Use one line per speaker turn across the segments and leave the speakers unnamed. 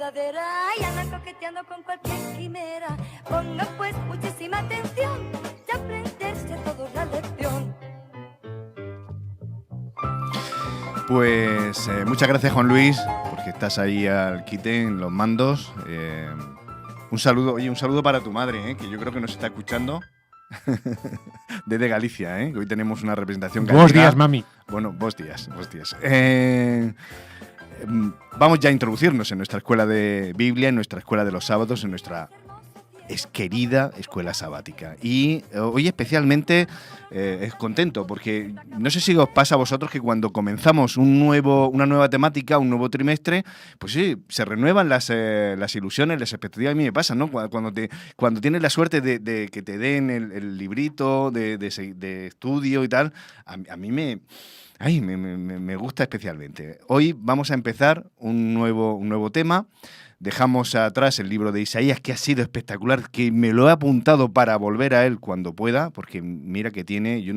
verdadera y andan coqueteando con cualquier quimera. Pongan pues muchísima atención y aprenderse todos la lección.
Pues muchas gracias, Juan Luis, porque estás ahí al quite en los mandos. Un saludo, oye, un saludo para tu madre, que yo creo que nos está escuchando desde Galicia, que hoy tenemos una representación gallega.
Buenos días, mami.
Bueno, buenos días. Vamos ya a introducirnos en nuestra escuela de Biblia, en nuestra escuela de los sábados, en nuestra querida escuela sabática. Y hoy especialmente es contento porque no sé si os pasa a vosotros que cuando comenzamos una nueva temática, un nuevo trimestre, pues sí, se renuevan las ilusiones, las expectativas. A mí me pasa, ¿no? Cuando tienes la suerte de que te den el librito de estudio y tal, a mí me gusta especialmente. Hoy vamos a empezar un nuevo tema. Dejamos atrás el libro de Isaías, que ha sido espectacular, que me lo he apuntado para volver a él cuando pueda, porque mira que yo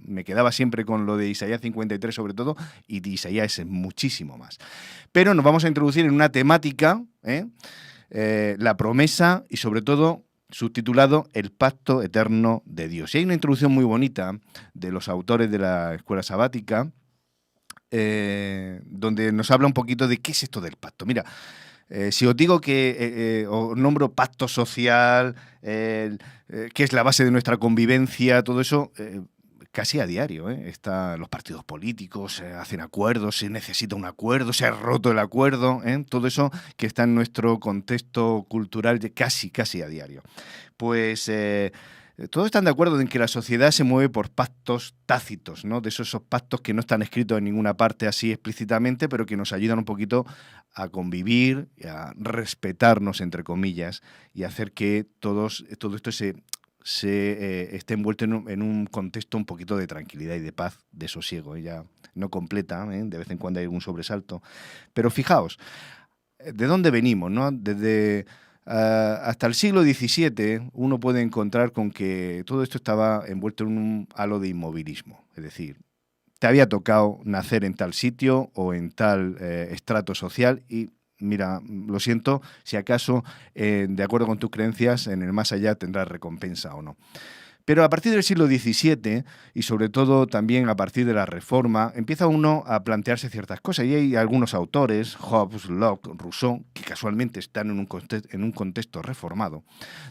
me quedaba siempre con lo de Isaías 53 sobre todo, y de Isaías es muchísimo más. Pero nos vamos a introducir en una temática, la promesa y sobre todo subtitulado El pacto eterno de Dios. Y hay una introducción muy bonita de los autores de la escuela sabática, donde nos habla un poquito de qué es esto del pacto. Mira, si os digo que os nombro pacto social, que es la base de nuestra convivencia, todo eso, casi a diario, los partidos políticos hacen acuerdos, se necesita un acuerdo, se ha roto el acuerdo, todo eso que está en nuestro contexto cultural casi a diario. Pues todos están de acuerdo en que la sociedad se mueve por pactos tácitos, ¿no? De esos pactos que no están escritos en ninguna parte así explícitamente, pero que nos ayudan un poquito a convivir, a respetarnos, entre comillas, y hacer que todo esto se esté envuelto en un contexto un poquito de tranquilidad y de paz, de sosiego. Ya no completa, de vez en cuando hay algún sobresalto. Pero fijaos, ¿de dónde venimos, no? Desde hasta el siglo XVII uno puede encontrar con que todo esto estaba envuelto en un halo de inmovilismo. Es decir, te había tocado nacer en tal sitio o en tal estrato social y mira, lo siento, si acaso, de acuerdo con tus creencias, en el más allá tendrás recompensa o no. Pero a partir del siglo XVII, y sobre todo también a partir de la Reforma, empieza uno a plantearse ciertas cosas. Y hay algunos autores, Hobbes, Locke, Rousseau, que casualmente están en un contexto reformado,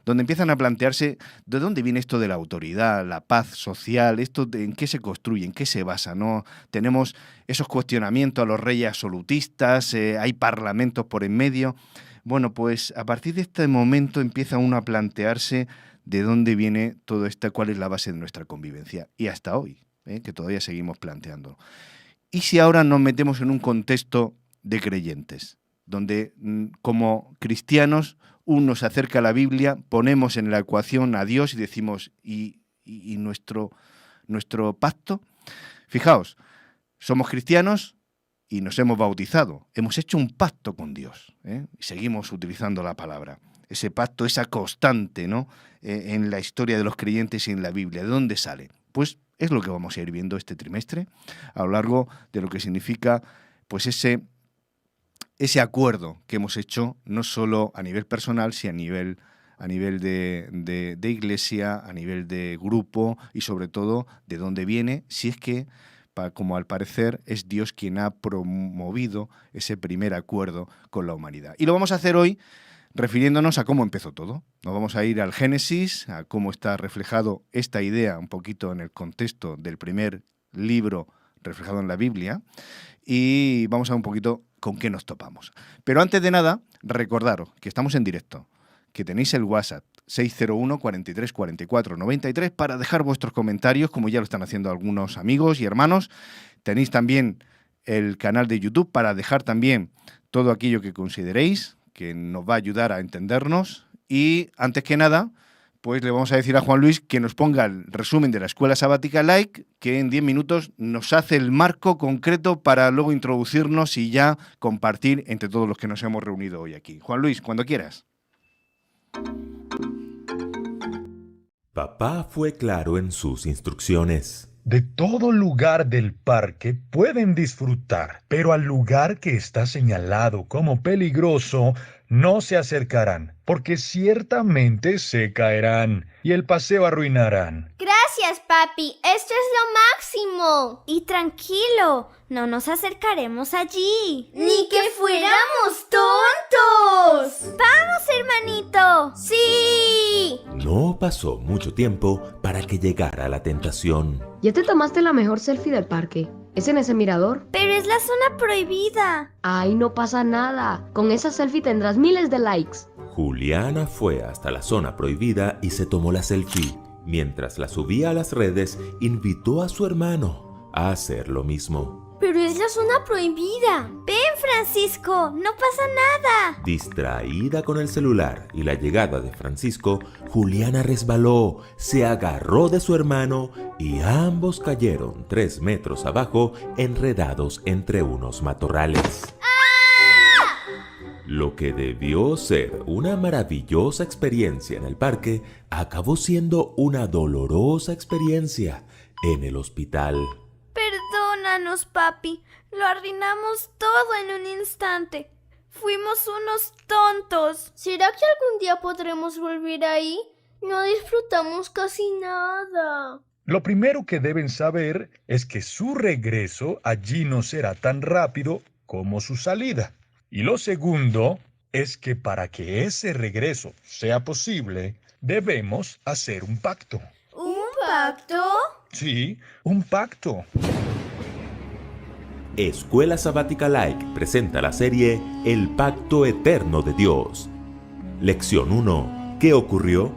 donde empiezan a plantearse de dónde viene esto de la autoridad, la paz social, en qué se construye, en qué se basa, ¿no? Tenemos esos cuestionamientos a los reyes absolutistas, hay parlamentos por en medio. Bueno, pues a partir de este momento empieza uno a plantearse de dónde viene todo esto, cuál es la base de nuestra convivencia. Y hasta hoy, que todavía seguimos planteando. ¿Y si ahora nos metemos en un contexto de creyentes, donde como cristianos uno se acerca a la Biblia, ponemos en la ecuación a Dios y decimos, ¿y nuestro pacto? Fijaos, somos cristianos y nos hemos bautizado, hemos hecho un pacto con Dios, y seguimos utilizando la palabra. Ese pacto, esa constante, ¿no? En la historia de los creyentes y en la Biblia. ¿De dónde sale? Pues es lo que vamos a ir viendo este trimestre, a lo largo de lo que significa pues ese acuerdo que hemos hecho, no solo a nivel personal, sino a nivel de iglesia, a nivel de grupo y sobre todo de dónde viene, si es que, como al parecer, es Dios quien ha promovido ese primer acuerdo con la humanidad. Y lo vamos a hacer hoy refiriéndonos a cómo empezó todo. Nos vamos a ir al Génesis, a cómo está reflejado esta idea un poquito en el contexto del primer libro reflejado en la Biblia y vamos a ver un poquito con qué nos topamos. Pero antes de nada, recordaros que estamos en directo, que tenéis el WhatsApp 601 43 44 93 para dejar vuestros comentarios, como ya lo están haciendo algunos amigos y hermanos. Tenéis también el canal de YouTube para dejar también todo aquello que consideréis, que nos va a ayudar a entendernos. Y antes que nada, pues le vamos a decir a Juan Luis que nos ponga el resumen de la Escuela Sabática Like, que en 10 minutos nos hace el marco concreto para luego introducirnos y ya compartir entre todos los que nos hemos reunido hoy aquí. Juan Luis, cuando quieras.
Papá fue claro en sus instrucciones.
De todo lugar del parque pueden disfrutar, pero al lugar que está señalado como peligroso no se acercarán, porque ciertamente se caerán y el paseo arruinarán.
Gracias, papi. Esto es lo máximo.
Y tranquilo, no nos acercaremos allí.
¡Ni que fuéramos tontos!
¡Vamos, hermanito!
¡Sí!
No pasó mucho tiempo para que llegara la tentación.
¿Ya te tomaste la mejor selfie del parque? ¿Es en ese mirador?
Pero es la zona prohibida.
Ay, no pasa nada. Con esa selfie tendrás miles de likes.
Juliana fue hasta la zona prohibida y se tomó la selfie. Mientras la subía a las redes, invitó a su hermano a hacer lo mismo.
Pero es la zona prohibida.
Ven, Francisco, no pasa nada.
Distraída con el celular y la llegada de Francisco, Juliana resbaló, se agarró de su hermano y ambos cayeron 3 metros abajo, enredados entre unos matorrales. Lo que debió ser una maravillosa experiencia en el parque, acabó siendo una dolorosa experiencia en el hospital.
Perdónanos, papi. Lo arruinamos todo en un instante. Fuimos unos tontos.
¿Será que algún día podremos volver ahí? No disfrutamos casi nada.
Lo primero que deben saber es que su regreso allí no será tan rápido como su salida. Y lo segundo es que para que ese regreso sea posible, debemos hacer un pacto.
¿Un pacto?
Sí, un pacto.
Escuela Sabática Like presenta la serie El Pacto Eterno de Dios. Lección 1. ¿Qué ocurrió?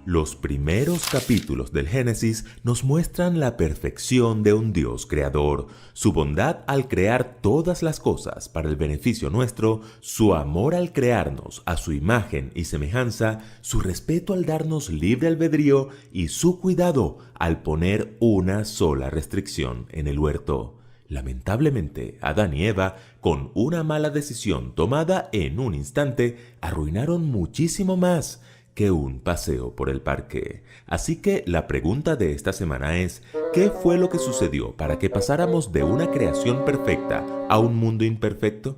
Los primeros capítulos del Génesis nos muestran la perfección de un Dios creador, su bondad al crear todas las cosas para el beneficio nuestro, su amor al crearnos a su imagen y semejanza, su respeto al darnos libre albedrío y su cuidado al poner una sola restricción en el huerto. Lamentablemente, Adán y Eva, con una mala decisión tomada en un instante, arruinaron muchísimo más que un paseo por el parque. Así que la pregunta de esta semana es, ¿qué fue lo que sucedió para que pasáramos de una creación perfecta a un mundo imperfecto?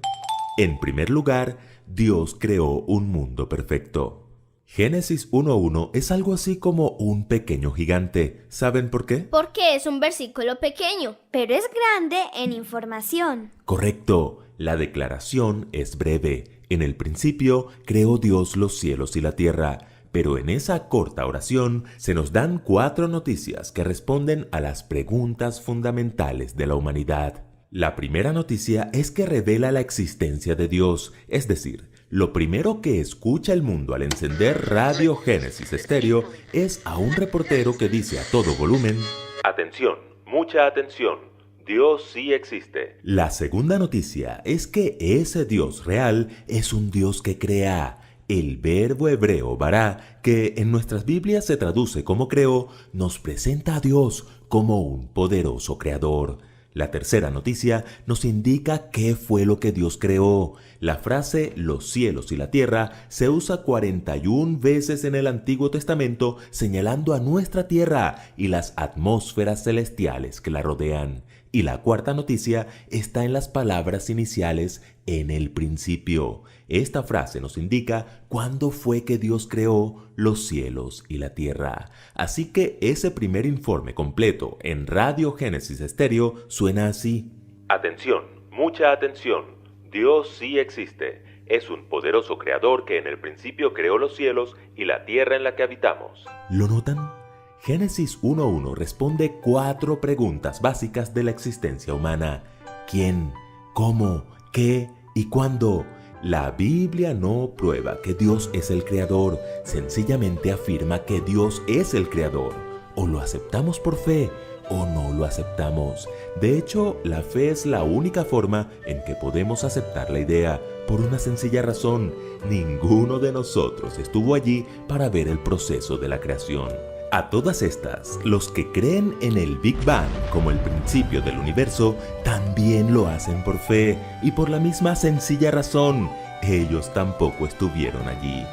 En primer lugar, Dios creó un mundo perfecto. Génesis 1:1 es algo así como un pequeño gigante. ¿Saben por qué?
Porque es un versículo pequeño.
Pero es grande en información.
Correcto, la declaración es breve. En el principio creó Dios los cielos y la tierra, pero en esa corta oración se nos dan 4 noticias que responden a las preguntas fundamentales de la humanidad. La primera noticia es que revela la existencia de Dios, es decir, lo primero que escucha el mundo al encender Radio Génesis Estéreo es a un reportero que dice a todo volumen: «Atención, mucha atención. Dios sí existe». La segunda noticia es que ese Dios real es un Dios que crea. El verbo hebreo bará, que en nuestras Biblias se traduce como creó, nos presenta a Dios como un poderoso creador. La tercera noticia nos indica qué fue lo que Dios creó. La frase los cielos y la tierra se usa 41 veces en el Antiguo Testamento, señalando a nuestra tierra y las atmósferas celestiales que la rodean. Y la cuarta noticia está en las palabras iniciales en el principio. Esta frase nos indica cuándo fue que Dios creó los cielos y la tierra. Así que ese primer informe completo en Radio Génesis Estéreo suena así. Atención, mucha atención. Dios sí existe. Es un poderoso creador que en el principio creó los cielos y la tierra en la que habitamos. ¿Lo notan? Génesis 1:1 responde 4 preguntas básicas de la existencia humana. ¿Quién? ¿Cómo? ¿Qué? ¿Y cuándo? La Biblia no prueba que Dios es el creador, sencillamente afirma que Dios es el creador. O lo aceptamos por fe o no lo aceptamos. De hecho, la fe es la única forma en que podemos aceptar la idea, por una sencilla razón: ninguno de nosotros estuvo allí para ver el proceso de la creación. A todas estas, los que creen en el Big Bang como el principio del universo, también lo hacen por fe y por la misma sencilla razón: ellos tampoco estuvieron allí.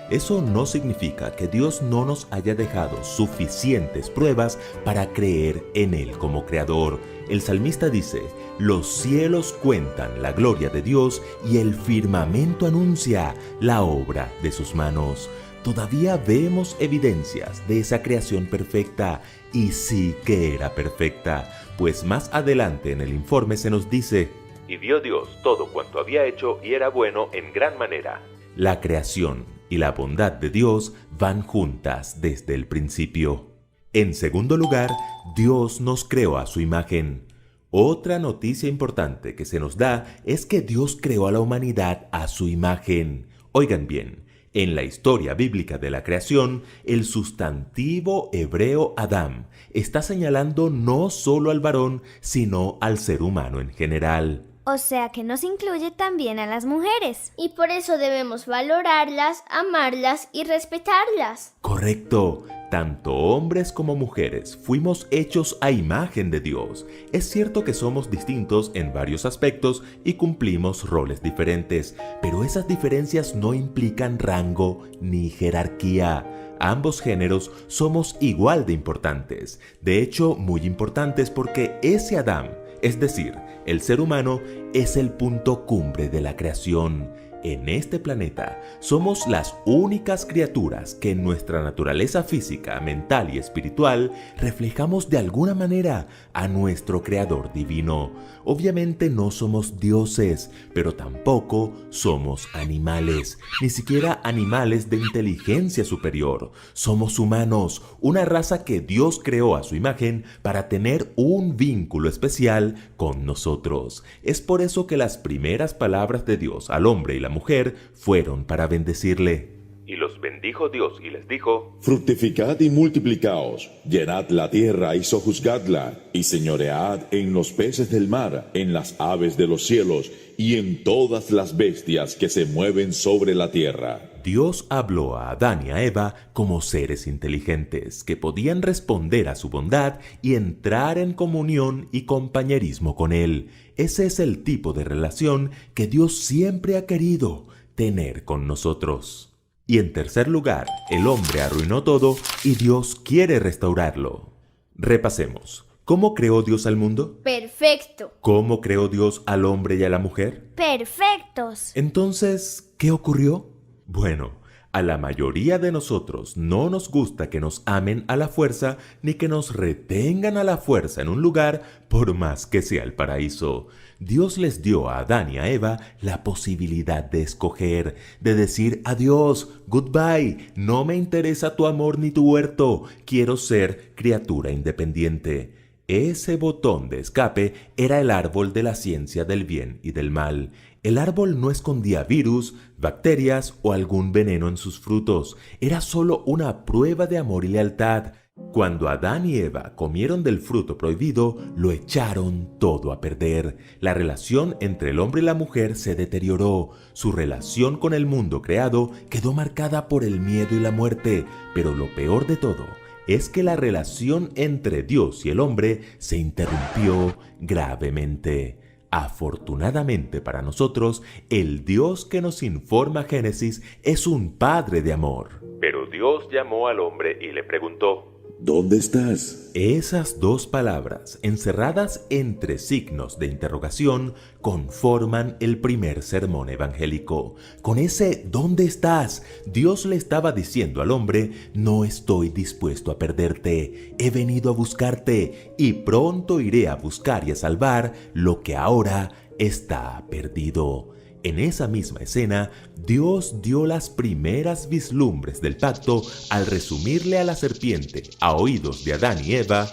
Eso no significa que Dios no nos haya dejado suficientes pruebas para creer en Él como creador. El salmista dice: los cielos cuentan la gloria de Dios y el firmamento anuncia la obra de sus manos. Todavía vemos evidencias de esa creación perfecta, y sí que era perfecta, pues más adelante en el informe se nos dice: y vio Dios todo cuanto había hecho y era bueno en gran manera. La creación y la bondad de Dios van juntas desde el principio. En segundo lugar, Dios nos creó a su imagen. Otra noticia importante que se nos da es que Dios creó a la humanidad a su imagen. Oigan bien, en la historia bíblica de la creación, el sustantivo hebreo Adam está señalando no solo al varón, sino al ser humano en general.
O sea que nos incluye también a las mujeres.
Y por eso debemos valorarlas, amarlas y respetarlas.
Correcto. Tanto hombres como mujeres fuimos hechos a imagen de Dios. Es cierto que somos distintos en varios aspectos y cumplimos roles diferentes, pero esas diferencias no implican rango ni jerarquía. Ambos géneros somos igual de importantes. De hecho, muy importantes porque ese Adán, es decir, el ser humano, es el punto cumbre de la creación. En este planeta somos las únicas criaturas que en nuestra naturaleza física, mental y espiritual reflejamos de alguna manera a nuestro Creador divino. Obviamente no somos dioses, pero tampoco somos animales, ni siquiera animales de inteligencia superior. Somos humanos, una raza que Dios creó a su imagen para tener un vínculo especial con nosotros. Es por eso que las primeras palabras de Dios al hombre y la mujer fueron para bendecirle. Y los bendijo Dios y les dijo:
fructificad y multiplicaos, llenad la tierra y sojuzgadla, y señoread en los peces del mar, en las aves de los cielos, y en todas las bestias que se mueven sobre la tierra.
Dios habló a Adán y a Eva como seres inteligentes que podían responder a su bondad y entrar en comunión y compañerismo con Él. Ese es el tipo de relación que Dios siempre ha querido tener con nosotros. Y en tercer lugar, el hombre arruinó todo y Dios quiere restaurarlo. Repasemos. ¿Cómo creó Dios al mundo?
Perfecto.
¿Cómo creó Dios al hombre y a la mujer?
¡Perfectos!
Entonces, ¿qué ocurrió? Bueno, a la mayoría de nosotros no nos gusta que nos amen a la fuerza ni que nos retengan a la fuerza en un lugar por más que sea el paraíso. Dios les dio a Adán y a Eva la posibilidad de escoger, de decir adiós, goodbye, no me interesa tu amor ni tu huerto, quiero ser criatura independiente. Ese botón de escape era el árbol de la ciencia del bien y del mal. El árbol no escondía virus, bacterias o algún veneno en sus frutos. Era solo una prueba de amor y lealtad. Cuando Adán y Eva comieron del fruto prohibido, lo echaron todo a perder. La relación entre el hombre y la mujer se deterioró. Su relación con el mundo creado quedó marcada por el miedo y la muerte. Pero lo peor de todo es que la relación entre Dios y el hombre se interrumpió gravemente. Afortunadamente para nosotros, el Dios que nos informa Génesis es un Padre de amor. Pero Dios llamó al hombre y le preguntó:
¿dónde estás?
Esas dos palabras, encerradas entre signos de interrogación, conforman el primer sermón evangélico. Con ese ¿dónde estás?, Dios le estaba diciendo al hombre: no estoy dispuesto a perderte, he venido a buscarte y pronto iré a buscar y a salvar lo que ahora está perdido. En esa misma escena, Dios dio las primeras vislumbres del pacto al resumirle a la serpiente, a oídos de Adán y Eva: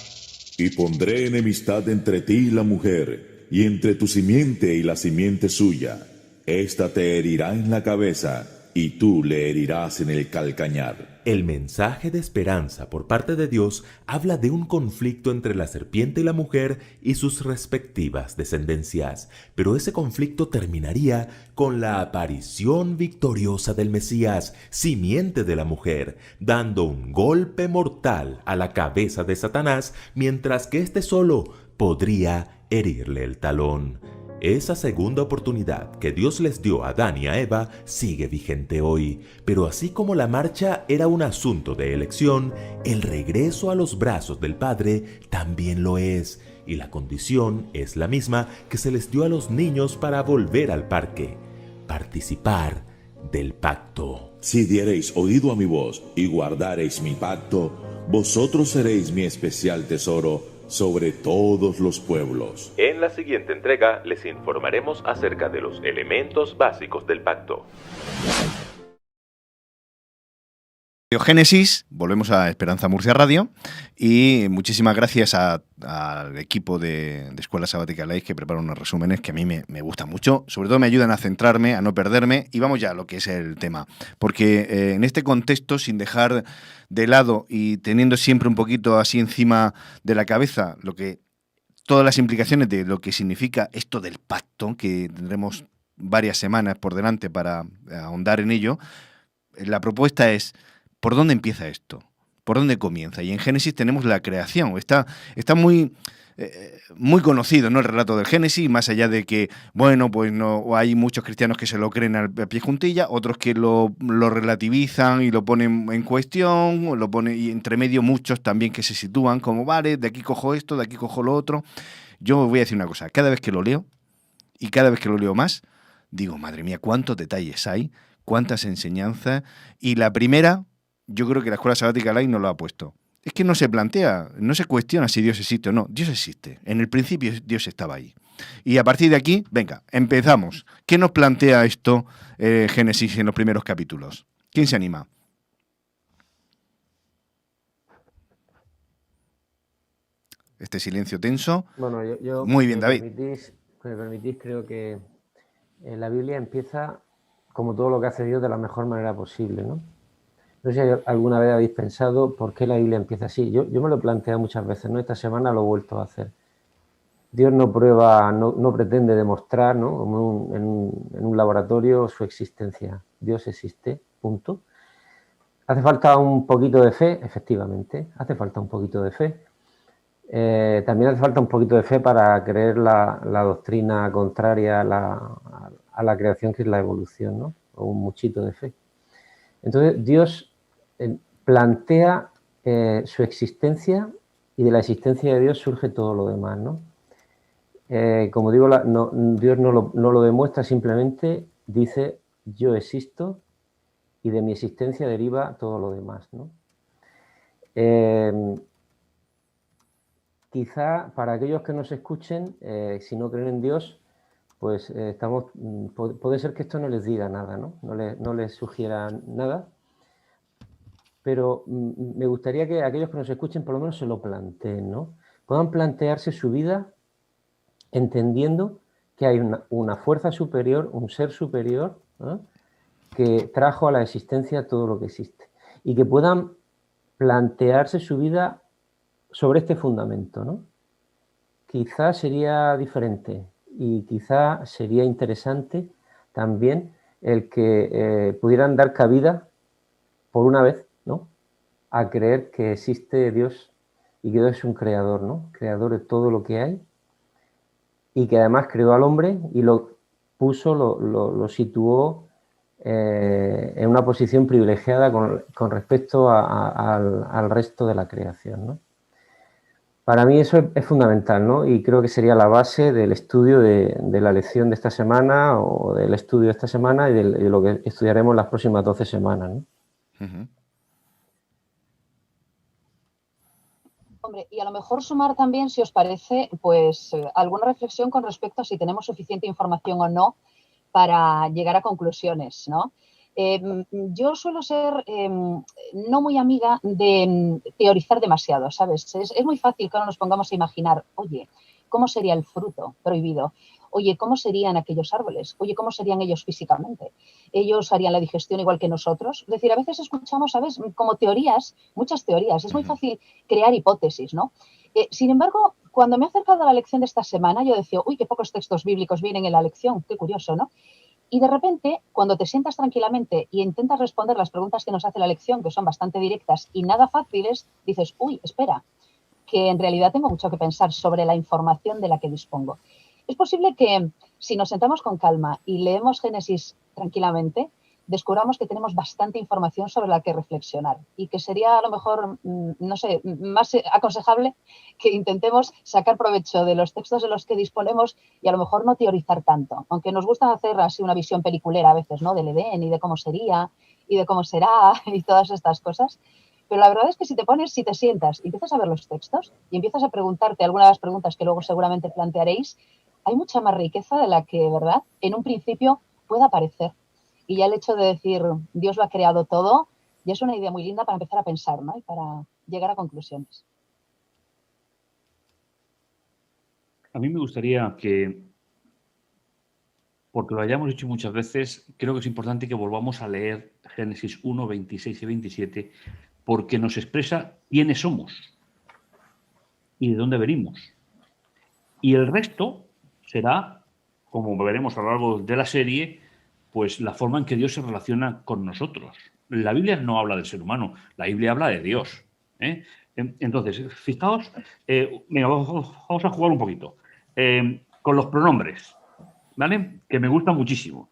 y pondré enemistad entre ti y la mujer, y entre tu simiente y la simiente suya. Esta te herirá en la cabeza, y tú le herirás en el calcañar.
El mensaje de esperanza por parte de Dios habla de un conflicto entre la serpiente y la mujer y sus respectivas descendencias, pero ese conflicto terminaría con la aparición victoriosa del Mesías, simiente de la mujer, dando un golpe mortal a la cabeza de Satanás, mientras que éste solo podría herirle el talón. Esa segunda oportunidad que Dios les dio a Adán y a Eva sigue vigente hoy, pero así como la marcha era un asunto de elección, el regreso a los brazos del Padre también lo es, y la condición es la misma que se les dio a los niños para volver al parque: participar del pacto.
Si diereis oído a mi voz y guardareis mi pacto, vosotros seréis mi especial tesoro sobre todos los pueblos.
En la siguiente entrega les informaremos acerca de los elementos básicos del pacto.
Génesis, volvemos a Esperanza Murcia Radio, y muchísimas gracias al equipo de Escuela Sabática Live, que prepara unos resúmenes que a mí me gustan mucho, sobre todo me ayudan a centrarme, a no perderme, y vamos ya a lo que es el tema, porque en este contexto, sin dejar de lado y teniendo siempre un poquito así encima de la cabeza todas las implicaciones de lo que significa esto del pacto, que tendremos varias semanas por delante para ahondar en ello, la propuesta es: ¿por dónde empieza esto? ¿Por dónde comienza? Y en Génesis tenemos la creación. Está muy, muy conocido, ¿no?, el relato del Génesis, más allá de que, bueno, pues no hay muchos cristianos que se lo creen al pie juntilla, otros que lo relativizan y lo ponen en cuestión, y entre medio muchos también que se sitúan como: vale, de aquí cojo esto, de aquí cojo lo otro. Yo os voy a decir una cosa: cada vez que lo leo, y cada vez que lo leo más, digo, madre mía, cuántos detalles hay, cuántas enseñanzas. Y la primera, yo creo que la Escuela Sabática Live nos lo ha puesto. Es que no se plantea, no se cuestiona si Dios existe o no. Dios existe. En el principio Dios estaba ahí. Y a partir de aquí, venga, empezamos. ¿Qué nos plantea esto Génesis en los primeros capítulos? ¿Quién se anima? Este silencio tenso.
Bueno, yo
Muy bien, David.
Me permitís, creo que la Biblia empieza, como todo lo que hace Dios, de la mejor manera posible, ¿no? No sé si alguna vez habéis pensado por qué la Biblia empieza así. Yo me lo he planteado muchas veces, ¿no? Esta semana lo he vuelto a hacer. Dios no prueba, no pretende demostrar, ¿no?, como en un laboratorio, su existencia. Dios existe, punto. Hace falta un poquito de fe, efectivamente, hace falta un poquito de fe. También hace falta un poquito de fe para creer la doctrina contraria a la creación, que es la evolución, ¿no? O un muchito de fe. Entonces, Dios plantea su existencia, y de la existencia de Dios surge todo lo demás, ¿no? Como digo, Dios no lo demuestra, simplemente dice: yo existo, y de mi existencia deriva todo lo demás, ¿no? Quizá para aquellos que nos escuchen, si no creen en Dios, pues puede ser que esto no les diga nada, ¿no? No les sugiera nada, pero me gustaría que aquellos que nos escuchen por lo menos se lo planteen, ¿no? Puedan plantearse su vida entendiendo que hay una fuerza superior, un ser superior, ¿no?, que trajo a la existencia todo lo que existe, y que puedan plantearse su vida sobre este fundamento, ¿no? Quizá sería diferente, y quizá sería interesante también el que pudieran dar cabida, por una vez, ¿no?, a creer que existe Dios, y que Dios es un creador, ¿no?, creador de todo lo que hay, y que además creó al hombre y lo situó en una posición privilegiada con respecto al resto de la creación, ¿no? Para mí eso es fundamental, ¿no? Y creo que sería la base del estudio de la lección de esta semana, o del estudio de esta semana, y de lo que estudiaremos las próximas 12 semanas, ¿no?
Uh-huh.
Hombre, y a lo mejor sumar también, si os parece, pues alguna reflexión con respecto a si tenemos suficiente información o no para llegar a conclusiones, ¿no? Yo suelo ser no muy amiga de teorizar demasiado, ¿sabes? Es muy fácil que ahora nos pongamos a imaginar: oye, ¿cómo sería el fruto prohibido? Oye, ¿cómo serían aquellos árboles? Oye, ¿cómo serían ellos físicamente? ¿Ellos harían la digestión igual que nosotros? Es decir, a veces escuchamos, ¿sabes?, como teorías, muchas teorías. Es muy fácil crear hipótesis, ¿no? Sin embargo, cuando me he acercado a la lección de esta semana, yo decía: uy, qué pocos textos bíblicos vienen en la lección, qué curioso, ¿no? Y de repente, cuando te sientas tranquilamente y intentas responder las preguntas que nos hace la lección, que son bastante directas y nada fáciles, dices: uy, espera, que en realidad tengo mucho que pensar sobre la información de la que dispongo. Es posible que si nos sentamos con calma y leemos Génesis tranquilamente, descubramos que tenemos bastante información sobre la que reflexionar y que sería a lo mejor, no sé, más aconsejable que intentemos sacar provecho de los textos de los que disponemos y a lo mejor no teorizar tanto, aunque nos gusta hacer así una visión peliculera a veces, ¿no? Del Edén y de cómo sería y de cómo será y todas estas cosas. Pero la verdad es que si te sientas y empiezas a ver los textos y empiezas a preguntarte algunas de las preguntas que luego seguramente plantearéis, hay mucha más riqueza de la que, ¿verdad?, en un principio pueda parecer. Y ya el hecho de decir Dios lo ha creado todo, ya es una idea muy linda para empezar a pensar, ¿no? Y para llegar a conclusiones.
A mí me gustaría que, porque lo hayamos dicho muchas veces, creo que es importante que volvamos a leer Génesis 1, 26 y 27, porque nos expresa quiénes somos y de dónde venimos. Y el resto será, como veremos a lo largo de la serie, pues la forma en que Dios se relaciona con nosotros. La Biblia no habla del ser humano, la Biblia habla de Dios. Entonces, fijaos, venga, vamos a jugar un poquito con los pronombres, ¿vale? Que me gusta muchísimo.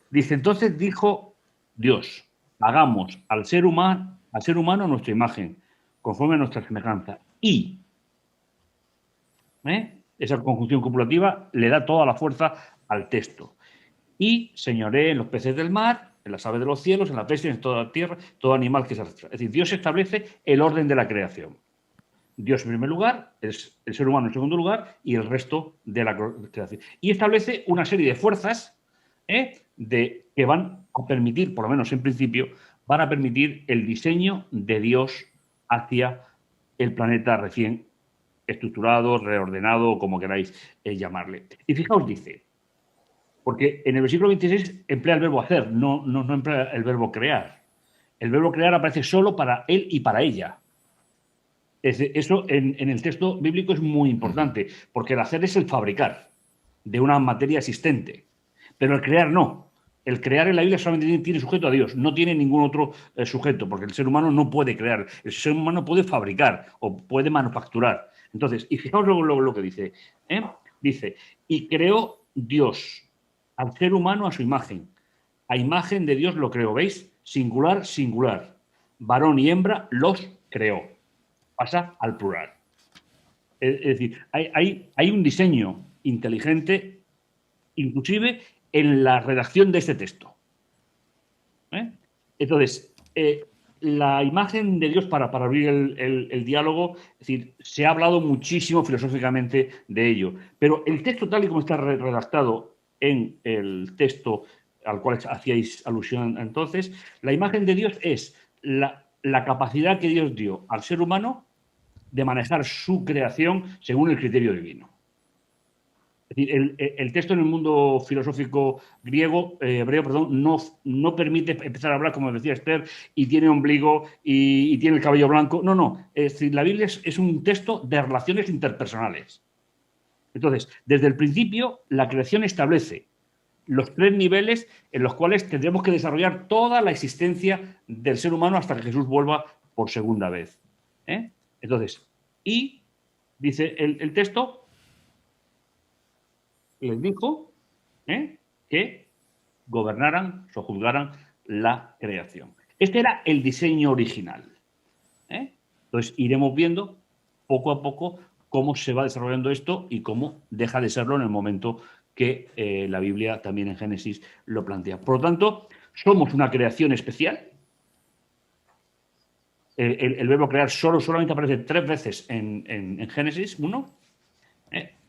Dice, entonces dijo Dios, hagamos al ser humano a nuestra imagen, conforme a nuestra semejanza. Y esa conjunción copulativa le da toda la fuerza al texto. Y señoree en los peces del mar, en las aves de los cielos, en las bestias, en toda la tierra, todo animal que se arrastra. Es decir, Dios establece el orden de la creación. Dios en primer lugar, el ser humano en segundo lugar y el resto de la creación. Y establece una serie de fuerzas que van a permitir, por lo menos en principio, van a permitir el diseño de Dios hacia el planeta recién estructurado, reordenado, o como queráis llamarle. Y fijaos, dice, porque en el versículo 26 emplea el verbo hacer, no emplea el verbo crear. El verbo crear aparece solo para él y para ella. Eso en el texto bíblico es muy importante, porque el hacer es el fabricar de una materia existente, pero el crear no. El crear en la Biblia solamente tiene sujeto a Dios, no tiene ningún otro sujeto, porque el ser humano no puede crear, el ser humano puede fabricar o puede manufacturar. Entonces, y fijaos lo que dice. Dice, y creó Dios al ser humano a su imagen. A imagen de Dios lo creó, ¿veis? Singular, singular. Varón y hembra los creó. Pasa al plural. Es decir, hay un diseño inteligente, inclusive en la redacción de este texto. Entonces, la imagen de Dios, para abrir el diálogo, es decir, se ha hablado muchísimo filosóficamente de ello, pero el texto tal y como está redactado en el texto al cual hacíais alusión entonces, la imagen de Dios es la capacidad que Dios dio al ser humano de manejar su creación según el criterio divino. Es decir, el texto en el mundo filosófico hebreo, no permite empezar a hablar, como decía Esther, y tiene ombligo y tiene el cabello blanco. No. Es decir, la Biblia es un texto de relaciones interpersonales. Entonces, desde el principio, la creación establece los 3 niveles en los cuales tendremos que desarrollar toda la existencia del ser humano hasta que Jesús vuelva por segunda vez. Entonces, y dice el texto, les dijo que gobernaran, sojuzgaran la creación. Este era el diseño original. Entonces, iremos viendo poco a poco cómo se va desarrollando esto y cómo deja de serlo en el momento que la Biblia también en Génesis lo plantea. Por lo tanto, somos una creación especial. El verbo crear solamente aparece 3 veces en Génesis 1.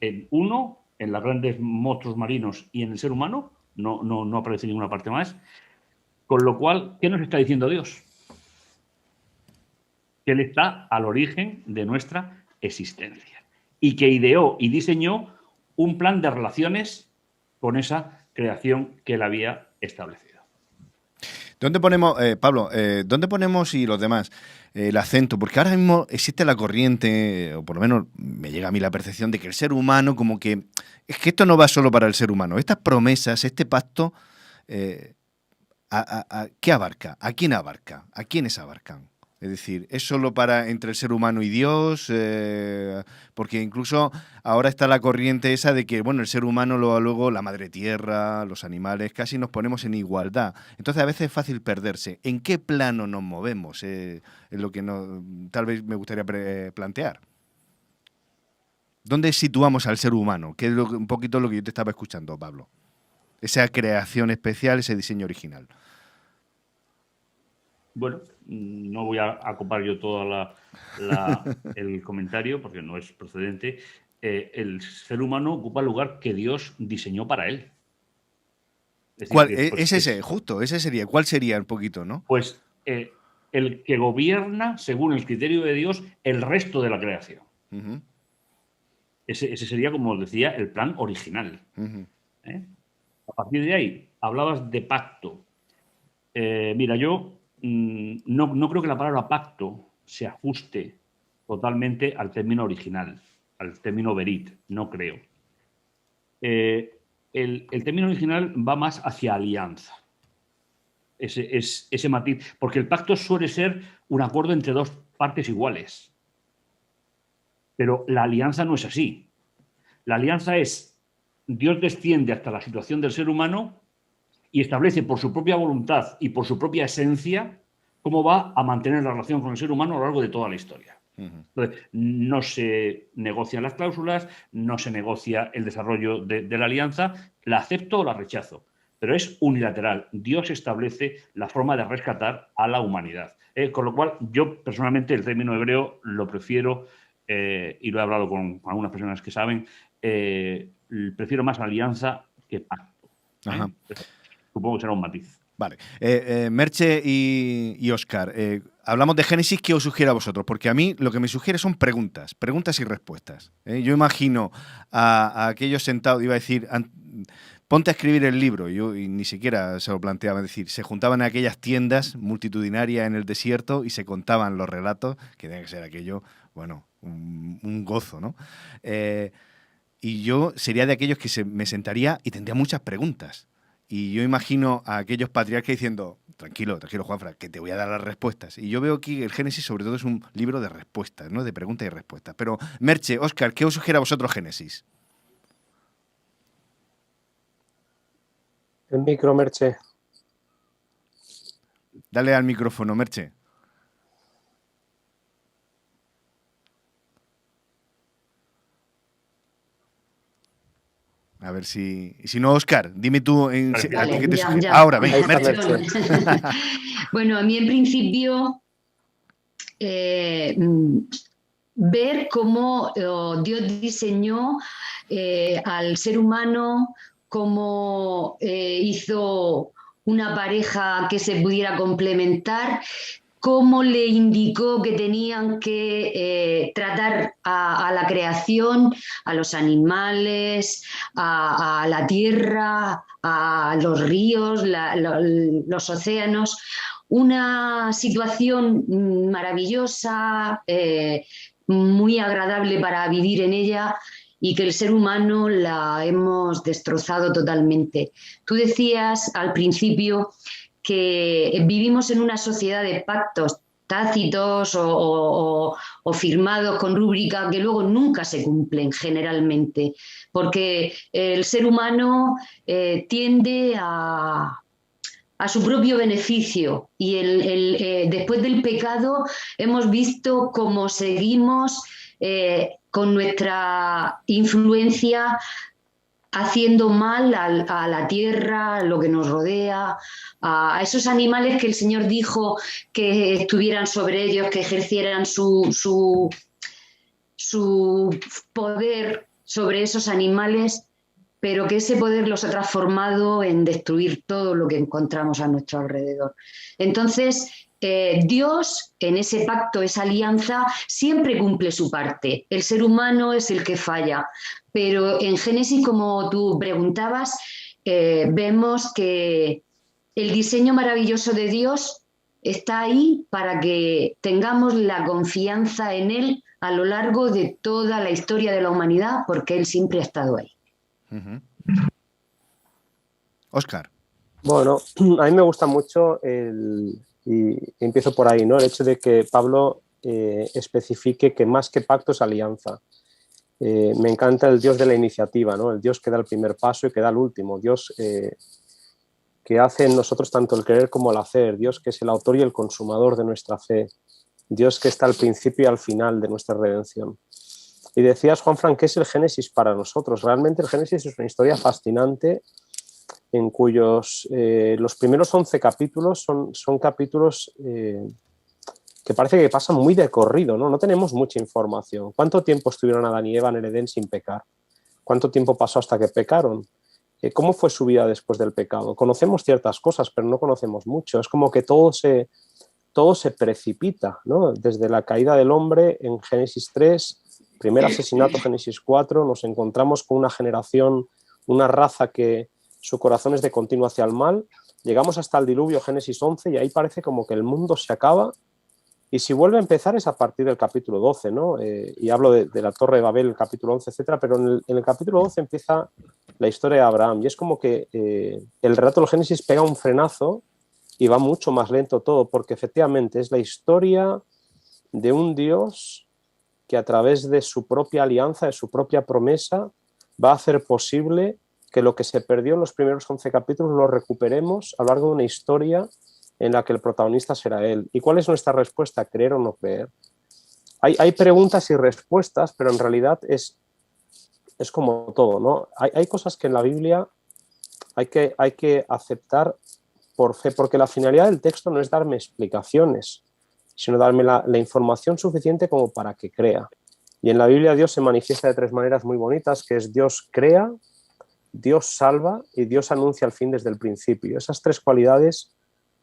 En 1, en los grandes monstruos marinos y en el ser humano. No aparece en ninguna parte más. Con lo cual, ¿qué nos está diciendo Dios? Que Él está al origen de nuestra existencia y que ideó y diseñó un plan de relaciones con esa creación que Él había establecido.
¿Dónde ponemos, Pablo, dónde ponemos y los demás el acento? Porque ahora mismo existe la corriente, o por lo menos me llega a mí la percepción de que el ser humano como que... Es que esto no va solo para el ser humano. Estas promesas, este pacto, ¿qué abarca? ¿A quién abarca? ¿A quiénes abarcan? Es decir, ¿es solo para entre el ser humano y Dios? Porque incluso ahora está la corriente esa de que, bueno, el ser humano luego la madre tierra, los animales, casi nos ponemos en igualdad. Entonces a veces es fácil perderse. ¿En qué plano nos movemos? Es lo que tal vez me gustaría plantear. ¿Dónde situamos al ser humano? Que es un poquito lo que yo te estaba escuchando, Pablo. Esa creación especial, ese diseño original.
Bueno, no voy a copar yo todo el comentario porque no es procedente. El ser humano ocupa el lugar que Dios diseñó para él. Es decir,
ese sería. ¿Cuál sería un poquito, no?
Pues el que gobierna, según el criterio de Dios, el resto de la creación.
Uh-huh.
Ese sería, como os decía, el plan original.
Uh-huh.
A partir de ahí, hablabas de pacto. Mira, yo no creo que la palabra pacto se ajuste totalmente al término original, al término berit, no creo. El término original va más hacia alianza, ese matiz, porque el pacto suele ser un acuerdo entre dos partes iguales, pero la alianza no es así. La alianza es Dios desciende hasta la situación del ser humano y establece por su propia voluntad y por su propia esencia cómo va a mantener la relación con el ser humano a lo largo de toda la historia. Uh-huh. Entonces, no se negocian las cláusulas, no se negocia el desarrollo de la alianza, la acepto o la rechazo, pero es unilateral. Dios establece la forma de rescatar a la humanidad. Con lo cual, yo personalmente el término hebreo lo prefiero, y lo he hablado con algunas personas que saben, prefiero más alianza que pacto.
Ajá.
Supongo que será un matiz.
Vale. Merche y Óscar, hablamos de Génesis. ¿Qué os sugiere a vosotros? Porque a mí lo que me sugiere son preguntas y respuestas. Yo imagino a aquellos sentados, iba a decir, ponte a escribir el libro, y ni siquiera se lo planteaba, es decir, se juntaban en aquellas tiendas multitudinarias en el desierto y se contaban los relatos, que tiene que ser aquello, bueno, un gozo, ¿no? Y yo sería de aquellos que me sentaría y tendría muchas preguntas. Y yo imagino a aquellos patriarcas diciendo, tranquilo, Juanfran, que te voy a dar las respuestas. Y yo veo aquí el Génesis, sobre todo, es un libro de respuestas, ¿no? De preguntas y respuestas. Pero, Merche, Óscar, ¿qué os sugiere a vosotros Génesis?
El micro, Merche.
Dale al micrófono, Merche. A ver si no, Óscar, dime tú
Vale,
¿qué te
ya.
ahora, venga, Merche.
Bueno, a mí en principio ver cómo Dios diseñó al ser humano, cómo hizo una pareja que se pudiera complementar, cómo le indicó que tenían que tratar a la creación, a los animales, a la tierra, a los ríos, los océanos. Una situación maravillosa, muy agradable para vivir en ella, y que el ser humano la hemos destrozado totalmente. Tú decías al principio que vivimos en una sociedad de pactos tácitos o firmados con rúbrica que luego nunca se cumplen generalmente, porque el ser humano tiende a su propio beneficio, y después del pecado hemos visto cómo seguimos con nuestra influencia haciendo mal a la tierra, a lo que nos rodea, a esos animales que el Señor dijo que estuvieran sobre ellos, que ejercieran su poder sobre esos animales, pero que ese poder los ha transformado en destruir todo lo que encontramos a nuestro alrededor. Entonces, Dios, en ese pacto, esa alianza, siempre cumple su parte. El ser humano es el que falla. Pero en Génesis, como tú preguntabas, vemos que el diseño maravilloso de Dios está ahí para que tengamos la confianza en Él a lo largo de toda la historia de la humanidad, porque Él siempre ha estado ahí.
Óscar.
Bueno, a mí me gusta mucho Y empiezo por ahí, ¿no? El hecho de que Pablo especifique que más que pacto es alianza. Me encanta el Dios de la iniciativa, ¿no? El Dios que da el primer paso y que da el último. Dios que hace en nosotros tanto el querer como el hacer. Dios que es el autor y el consumador de nuestra fe. Dios que está al principio y al final de nuestra redención. Y decías, Juanfran, ¿qué es el Génesis para nosotros? Realmente el Génesis es una historia fascinante en cuyos los primeros 11 capítulos son capítulos que parece que pasan muy de corrido, ¿no? No tenemos mucha información. ¿Cuánto tiempo estuvieron Adán y Eva en el Edén sin pecar? ¿Cuánto tiempo pasó hasta que pecaron? ¿Cómo fue su vida después del pecado? Conocemos ciertas cosas, pero no conocemos mucho. Es como que todo se precipita, ¿no? Desde la caída del hombre en Génesis 3, primer asesinato Génesis 4, nos encontramos con una generación, una raza que su corazón es de continuo hacia el mal. Llegamos hasta el diluvio Génesis 11 y ahí parece como que el mundo se acaba. Y si vuelve a empezar es a partir del capítulo 12, ¿no? Y hablo de la Torre de Babel, el capítulo 11, etcétera, pero en el capítulo 12 empieza la historia de Abraham y es como que el relato del Génesis pega un frenazo y va mucho más lento todo, porque efectivamente es la historia de un Dios que a través de su propia alianza, de su propia promesa, va a hacer posible que lo que se perdió en los primeros 11 capítulos lo recuperemos a lo largo de una historia en la que el protagonista será él. ¿Y cuál es nuestra respuesta? ¿Creer o no creer? Hay preguntas y respuestas, pero en realidad es como todo, ¿no? Hay cosas que en la Biblia hay que aceptar por fe, porque la finalidad del texto no es darme explicaciones, sino darme la información suficiente como para que crea. Y en la Biblia Dios se manifiesta de 3 maneras muy bonitas, que es Dios crea, Dios salva y Dios anuncia el fin desde el principio. Esas 3 cualidades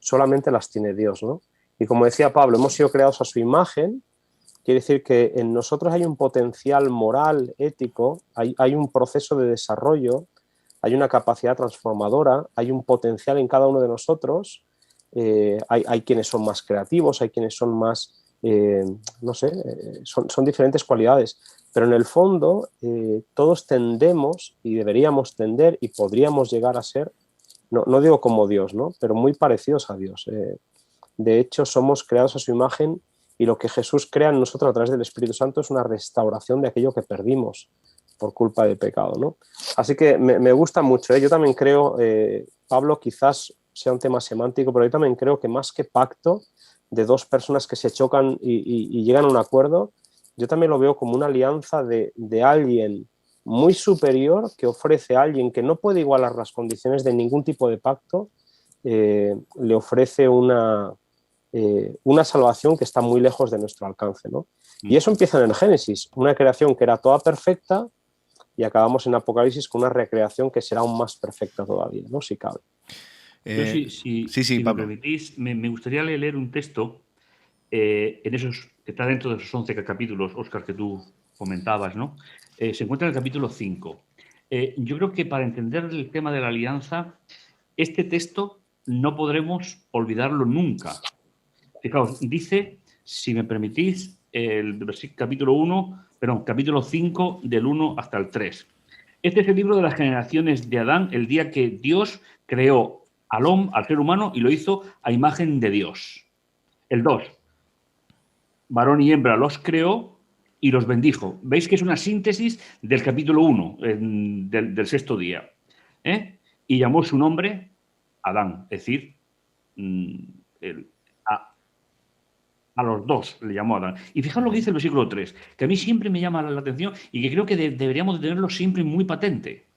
solamente las tiene Dios, ¿no? Y como decía Pablo, hemos sido creados a su imagen, quiere decir que en nosotros hay un potencial moral, ético, hay un proceso de desarrollo, hay una capacidad transformadora, hay un potencial en cada uno de nosotros, hay quienes son más creativos, hay quienes son más, no sé, son diferentes cualidades, pero en el fondo todos tendemos y deberíamos tender y podríamos llegar a ser, no digo como Dios, ¿no? Pero muy parecidos a Dios. De hecho, somos creados a su imagen y lo que Jesús crea en nosotros a través del Espíritu Santo es una restauración de aquello que perdimos por culpa del pecado, ¿no? Así que me gusta mucho, ¿eh? Yo también creo, Pablo, quizás sea un tema semántico, pero yo también creo que más que pacto de 2 personas que se chocan y llegan a un acuerdo, yo también lo veo como una alianza de alguien muy superior que ofrece a alguien que no puede igualar las condiciones de ningún tipo de pacto, le ofrece una salvación que está muy lejos de nuestro alcance, ¿no? Y eso empieza en el Génesis, una creación que era toda perfecta y acabamos en Apocalipsis con una recreación que será aún más perfecta todavía, ¿no? Si cabe.
Si me permitís, me gustaría leer un texto en esos, que está dentro de esos 11 capítulos, Óscar, que tú comentabas, ¿no? Se encuentra en el capítulo 5. Yo creo que para entender el tema de la alianza, este texto no podremos olvidarlo nunca. Fijaos, dice, si me permitís, el capítulo 5, del 1 hasta el 3. Este es el libro de las generaciones de Adán, el día que Dios creó al ser humano y lo hizo a imagen de Dios. El 2, varón y hembra los creó y los bendijo. Veis que es una síntesis del capítulo 1, del 6º día. Y llamó su nombre Adán, es decir, a los 2 le llamó Adán. Y fijaos lo que dice el versículo 3, que a mí siempre me llama la atención y que creo que deberíamos de tenerlo siempre muy patente.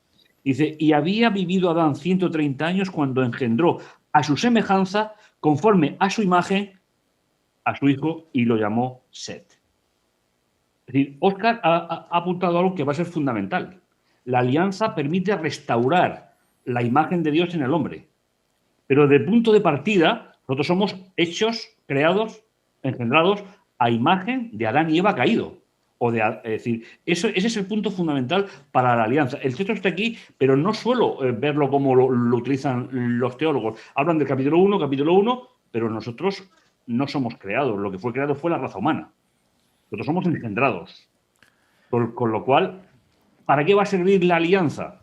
Dice, y había vivido Adán 130 años cuando engendró a su semejanza, conforme a su imagen, a su hijo, y lo llamó Set. Es decir, Óscar ha apuntado algo que va a ser fundamental. La alianza permite restaurar la imagen de Dios en el hombre. Pero desde el punto de partida, nosotros somos hechos, creados, engendrados a imagen de Adán y Eva caído. Es decir, ese es el punto fundamental para la alianza. El texto está aquí, pero no suelo verlo como lo utilizan los teólogos. Hablan del capítulo 1, pero nosotros no somos creados. Lo que fue creado fue la raza humana. Nosotros somos engendrados. Con lo cual, ¿para qué va a servir la alianza?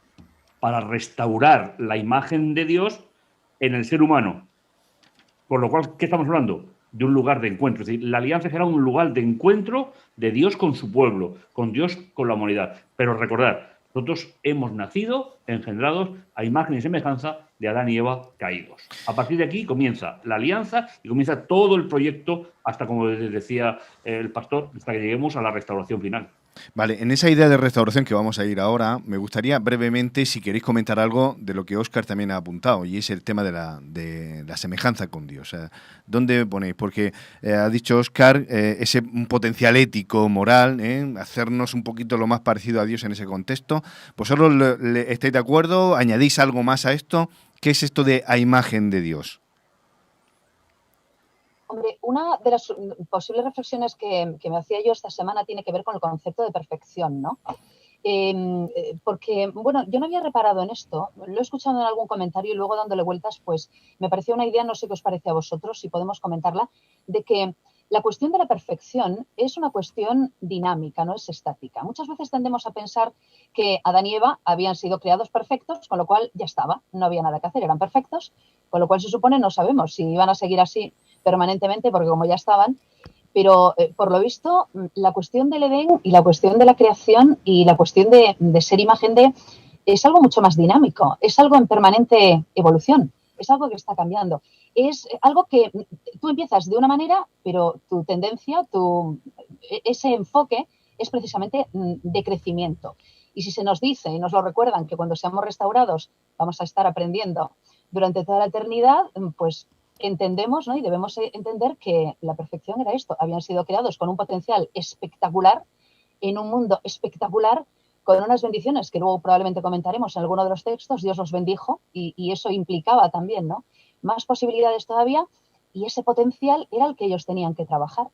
Para restaurar la imagen de Dios en el ser humano. Con lo cual, ¿qué estamos hablando? De un lugar de encuentro. Es decir, la alianza será un lugar de encuentro de Dios con su pueblo, con Dios con la humanidad. Pero recordad, nosotros hemos nacido engendrados a imagen y semejanza de Adán y Eva caídos. A partir de aquí comienza la alianza y comienza todo el proyecto hasta, como decía el pastor, hasta que lleguemos a la restauración final.
Vale, en esa idea de restauración que vamos a ir ahora, me gustaría brevemente, si queréis comentar algo de lo que Óscar también ha apuntado, y es el tema de la semejanza con Dios. ¿Dónde ponéis? Porque ha dicho Óscar ese un potencial ético, moral, hacernos un poquito lo más parecido a Dios en ese contexto. ¿Vosotros estáis de acuerdo? ¿Añadís algo más a esto? ¿Qué es esto de a imagen de Dios?
Hombre, una de las posibles reflexiones que me hacía yo esta semana tiene que ver con el concepto de perfección, ¿no? Porque, bueno, yo no había reparado en esto, lo he escuchado en algún comentario y luego dándole vueltas, pues me pareció una idea, no sé qué os parece a vosotros, si podemos comentarla, de que la cuestión de la perfección es una cuestión dinámica, no es estática. Muchas veces tendemos a pensar que Adán y Eva habían sido creados perfectos, con lo cual ya estaba, no había nada que hacer, eran perfectos, con lo cual se supone no sabemos si iban a seguir así permanentemente, porque como ya estaban, pero por lo visto la cuestión del Edén y la cuestión de la creación y la cuestión de ser imagen de es algo mucho más dinámico, es algo en permanente evolución, es algo que está cambiando, es algo que tú empiezas de una manera, pero tu tendencia, ese enfoque es precisamente de crecimiento. Y si se nos dice y nos lo recuerdan que cuando seamos restaurados vamos a estar aprendiendo durante toda la eternidad, pues entendemos, ¿no? Y debemos entender que la perfección era esto. Habían sido creados con un potencial espectacular, en un mundo espectacular, con unas bendiciones que luego probablemente comentaremos en alguno de los textos. Dios los bendijo y eso implicaba también, ¿no?, más posibilidades todavía, y ese potencial era el que ellos tenían que trabajar.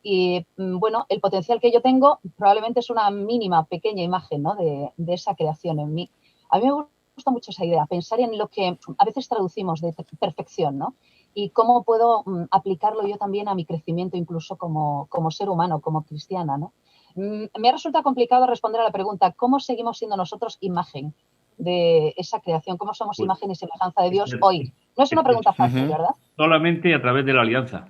Y bueno, el potencial que yo tengo probablemente es una mínima, pequeña imagen, ¿no?, de esa creación en mí. A mí me gusta mucho esa idea, pensar en lo que a veces traducimos de perfección, ¿no?, y cómo puedo aplicarlo yo también a mi crecimiento, incluso como ser humano, como cristiana, ¿no? Me resulta complicado responder a la pregunta, ¿cómo seguimos siendo nosotros imagen de esa creación? ¿Cómo somos imagen y semejanza de Dios hoy? No es una pregunta fácil, ¿verdad?
Solamente a través de la alianza.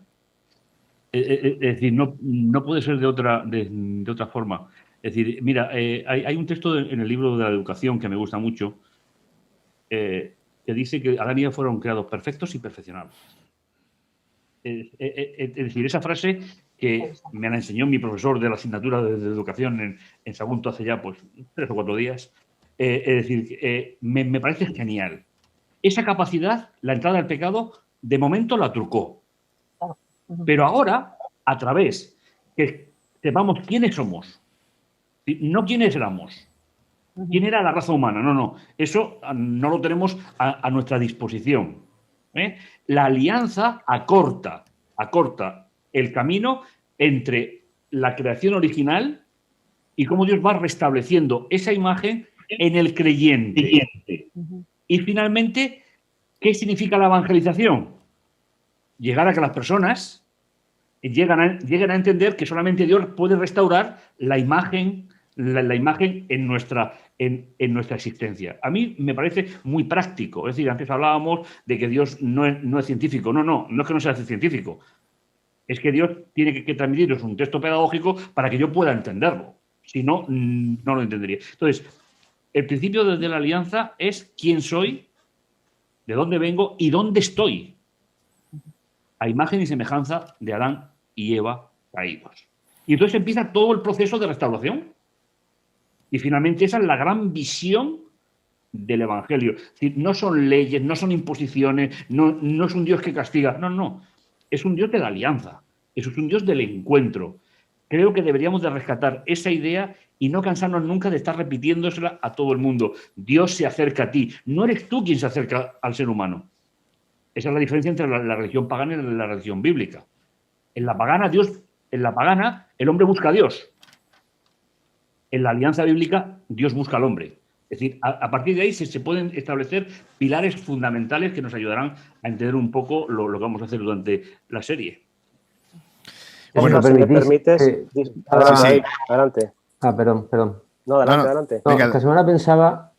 Es decir, no puede ser de otra forma. Es decir, mira, hay un texto en el libro de la educación que me gusta mucho, que dice que Adán y Eva fueron creados perfectos y perfeccionables. Es decir, esa frase que me la enseñó mi profesor de la asignatura de educación en Sagunto hace ya pues 3 o 4 días, es decir, me parece genial. Esa capacidad, la entrada al pecado, de momento la trucó. Pero ahora, a través que sepamos quiénes somos, no quiénes éramos, quién era la raza humana, no, eso no lo tenemos a nuestra disposición. La alianza acorta el camino entre la creación original y cómo Dios va restableciendo esa imagen en el creyente. Y finalmente, ¿qué significa la evangelización? Llegar a que las personas lleguen a entender que solamente Dios puede restaurar la imagen en nuestra existencia. A mí me parece muy práctico. Es decir, antes hablábamos de que Dios no es científico. No es que no sea científico. Es que Dios tiene que transmitirnos un texto pedagógico para que yo pueda entenderlo. Si no, no lo entendería. Entonces, el principio de la alianza es quién soy, de dónde vengo y dónde estoy. A imagen y semejanza de Adán y Eva caídos. Y entonces empieza todo el proceso de restauración. Y finalmente esa es la gran visión del Evangelio. Es decir, no son leyes, no son imposiciones, no es un Dios que castiga. No. Es un Dios de la alianza. Es un Dios del encuentro. Creo que deberíamos de rescatar esa idea y no cansarnos nunca de estar repitiéndosela a todo el mundo. Dios se acerca a ti. No eres tú quien se acerca al ser humano. Esa es la diferencia entre la religión pagana y la religión bíblica. En la pagana, el hombre busca a Dios. En la alianza bíblica, Dios busca al hombre. Es decir, a partir de ahí se pueden establecer pilares fundamentales que nos ayudarán a entender un poco lo que vamos a hacer durante la serie.
Bueno, si me permites, adelante.
Perdón.
No, adelante.
Esta semana pensaba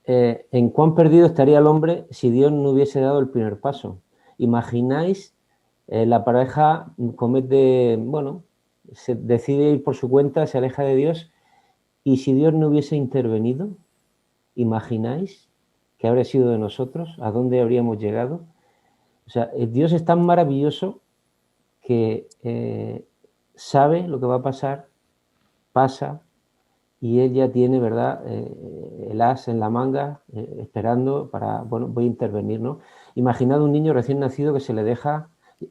en cuán perdido estaría el hombre si Dios no hubiese dado el primer paso. ¿Imagináis La pareja comete, bueno, se decide ir por su cuenta, se aleja de Dios, y si Dios no hubiese intervenido, ¿imagináis qué habría sido de nosotros? ¿A dónde habríamos llegado? O sea, Dios es tan maravilloso que sabe lo que va a pasar, pasa, y Él ya tiene, ¿verdad?, el as en la manga, esperando para, bueno, voy a intervenir, ¿no? Imaginad un niño recién nacido que se le deja...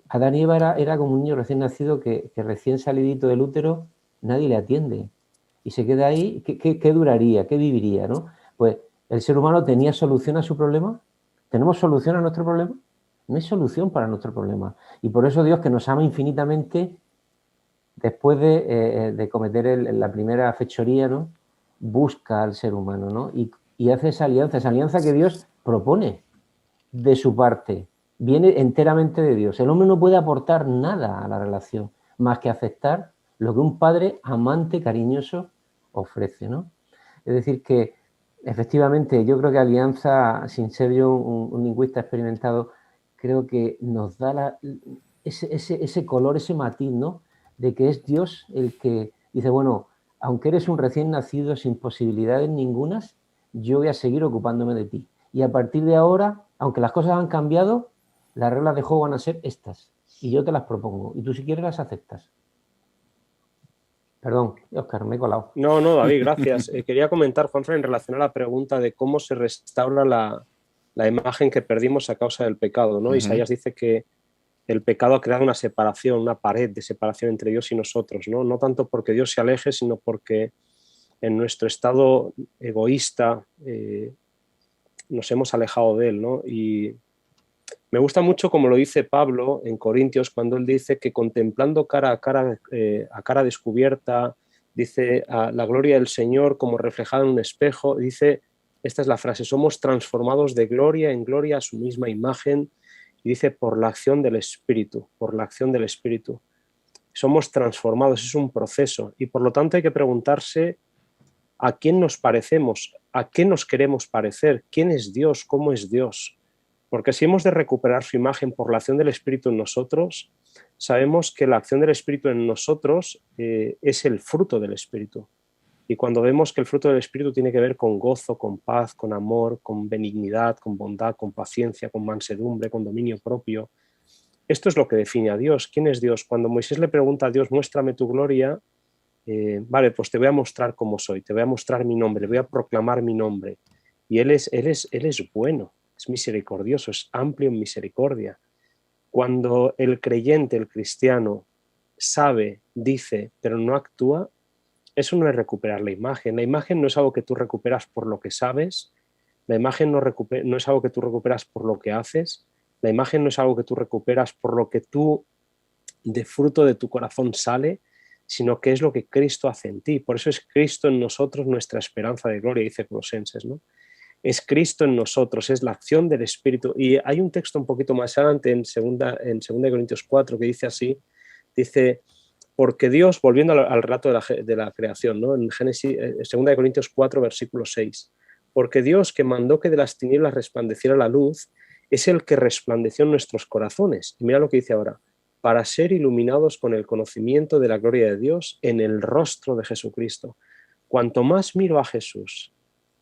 Adán y Eva era como un niño recién nacido que recién salidito del útero, nadie le atiende. Y se queda ahí, ¿qué duraría? ¿Qué viviría, no? Pues el ser humano tenía solución a su problema. ¿Tenemos solución a nuestro problema? No hay solución para nuestro problema. Y por eso Dios, que nos ama infinitamente, después de cometer la primera fechoría, ¿no?, busca al ser humano, ¿no? Y hace esa alianza que Dios propone de su parte. Viene enteramente de Dios. El hombre no puede aportar nada a la relación, más que aceptar lo que un padre amante, cariñoso, ofrece, ¿no? Es decir que, efectivamente, yo creo que alianza, sin ser yo un lingüista experimentado, creo que nos da ese color, ese matiz, ¿no?, de que es Dios el que dice, bueno, aunque eres un recién nacido sin posibilidades ningunas, yo voy a seguir ocupándome de ti. Y a partir de ahora, aunque las cosas han cambiado, las reglas de juego van a ser estas. Y yo te las propongo. Y tú, si quieres, las aceptas. Perdón, Óscar, me he colado.
No, David, gracias. Quería comentar, Juanfran, en relación a la pregunta de cómo se restaura la imagen que perdimos a causa del pecado, ¿no? Isaías dice que el pecado ha creado una separación, una pared de separación entre Dios y nosotros, ¿no? No tanto porque Dios se aleje, sino porque en nuestro estado egoísta nos hemos alejado de Él, ¿no? Y me gusta mucho como lo dice Pablo en Corintios, cuando él dice que contemplando cara a cara descubierta, dice a la gloria del Señor como reflejada en un espejo, dice, esta es la frase, somos transformados de gloria en gloria a su misma imagen, y dice por la acción del Espíritu, por la acción del Espíritu. Somos transformados, es un proceso, y por lo tanto hay que preguntarse a quién nos parecemos, a qué nos queremos parecer, quién es Dios, cómo es Dios. Porque si hemos de recuperar su imagen por la acción del Espíritu en nosotros, sabemos que la acción del Espíritu en nosotros es el fruto del Espíritu. Y cuando vemos que el fruto del Espíritu tiene que ver con gozo, con paz, con amor, con benignidad, con bondad, con paciencia, con mansedumbre, con dominio propio, esto es lo que define a Dios. ¿Quién es Dios? Cuando Moisés le pregunta a Dios, muéstrame tu gloria, vale, pues te voy a mostrar cómo soy, te voy a mostrar mi nombre, voy a proclamar mi nombre. Y Él es bueno, es misericordioso, es amplio en misericordia. Cuando el creyente, el cristiano, sabe, dice, pero no actúa, eso no es recuperar la imagen. La imagen no es algo que tú recuperas por lo que sabes, la imagen no es algo que tú recuperas por lo que haces, la imagen no es algo que tú recuperas por lo que tú, de fruto de tu corazón, sale, sino que es lo que Cristo hace en ti. Por eso es Cristo en nosotros nuestra esperanza de gloria, dice Colosenses, ¿no? Es Cristo en nosotros, es la acción del Espíritu. Y hay un texto un poquito más adelante en 2 Corintios 4 que dice así, dice, porque Dios, volviendo al relato de la creación, ¿no?, en 2 Corintios 4, versículo 6, porque Dios, que mandó que de las tinieblas resplandeciera la luz, es el que resplandeció en nuestros corazones. Y mira lo que dice ahora, para ser iluminados con el conocimiento de la gloria de Dios en el rostro de Jesucristo. Cuanto más miro a Jesús,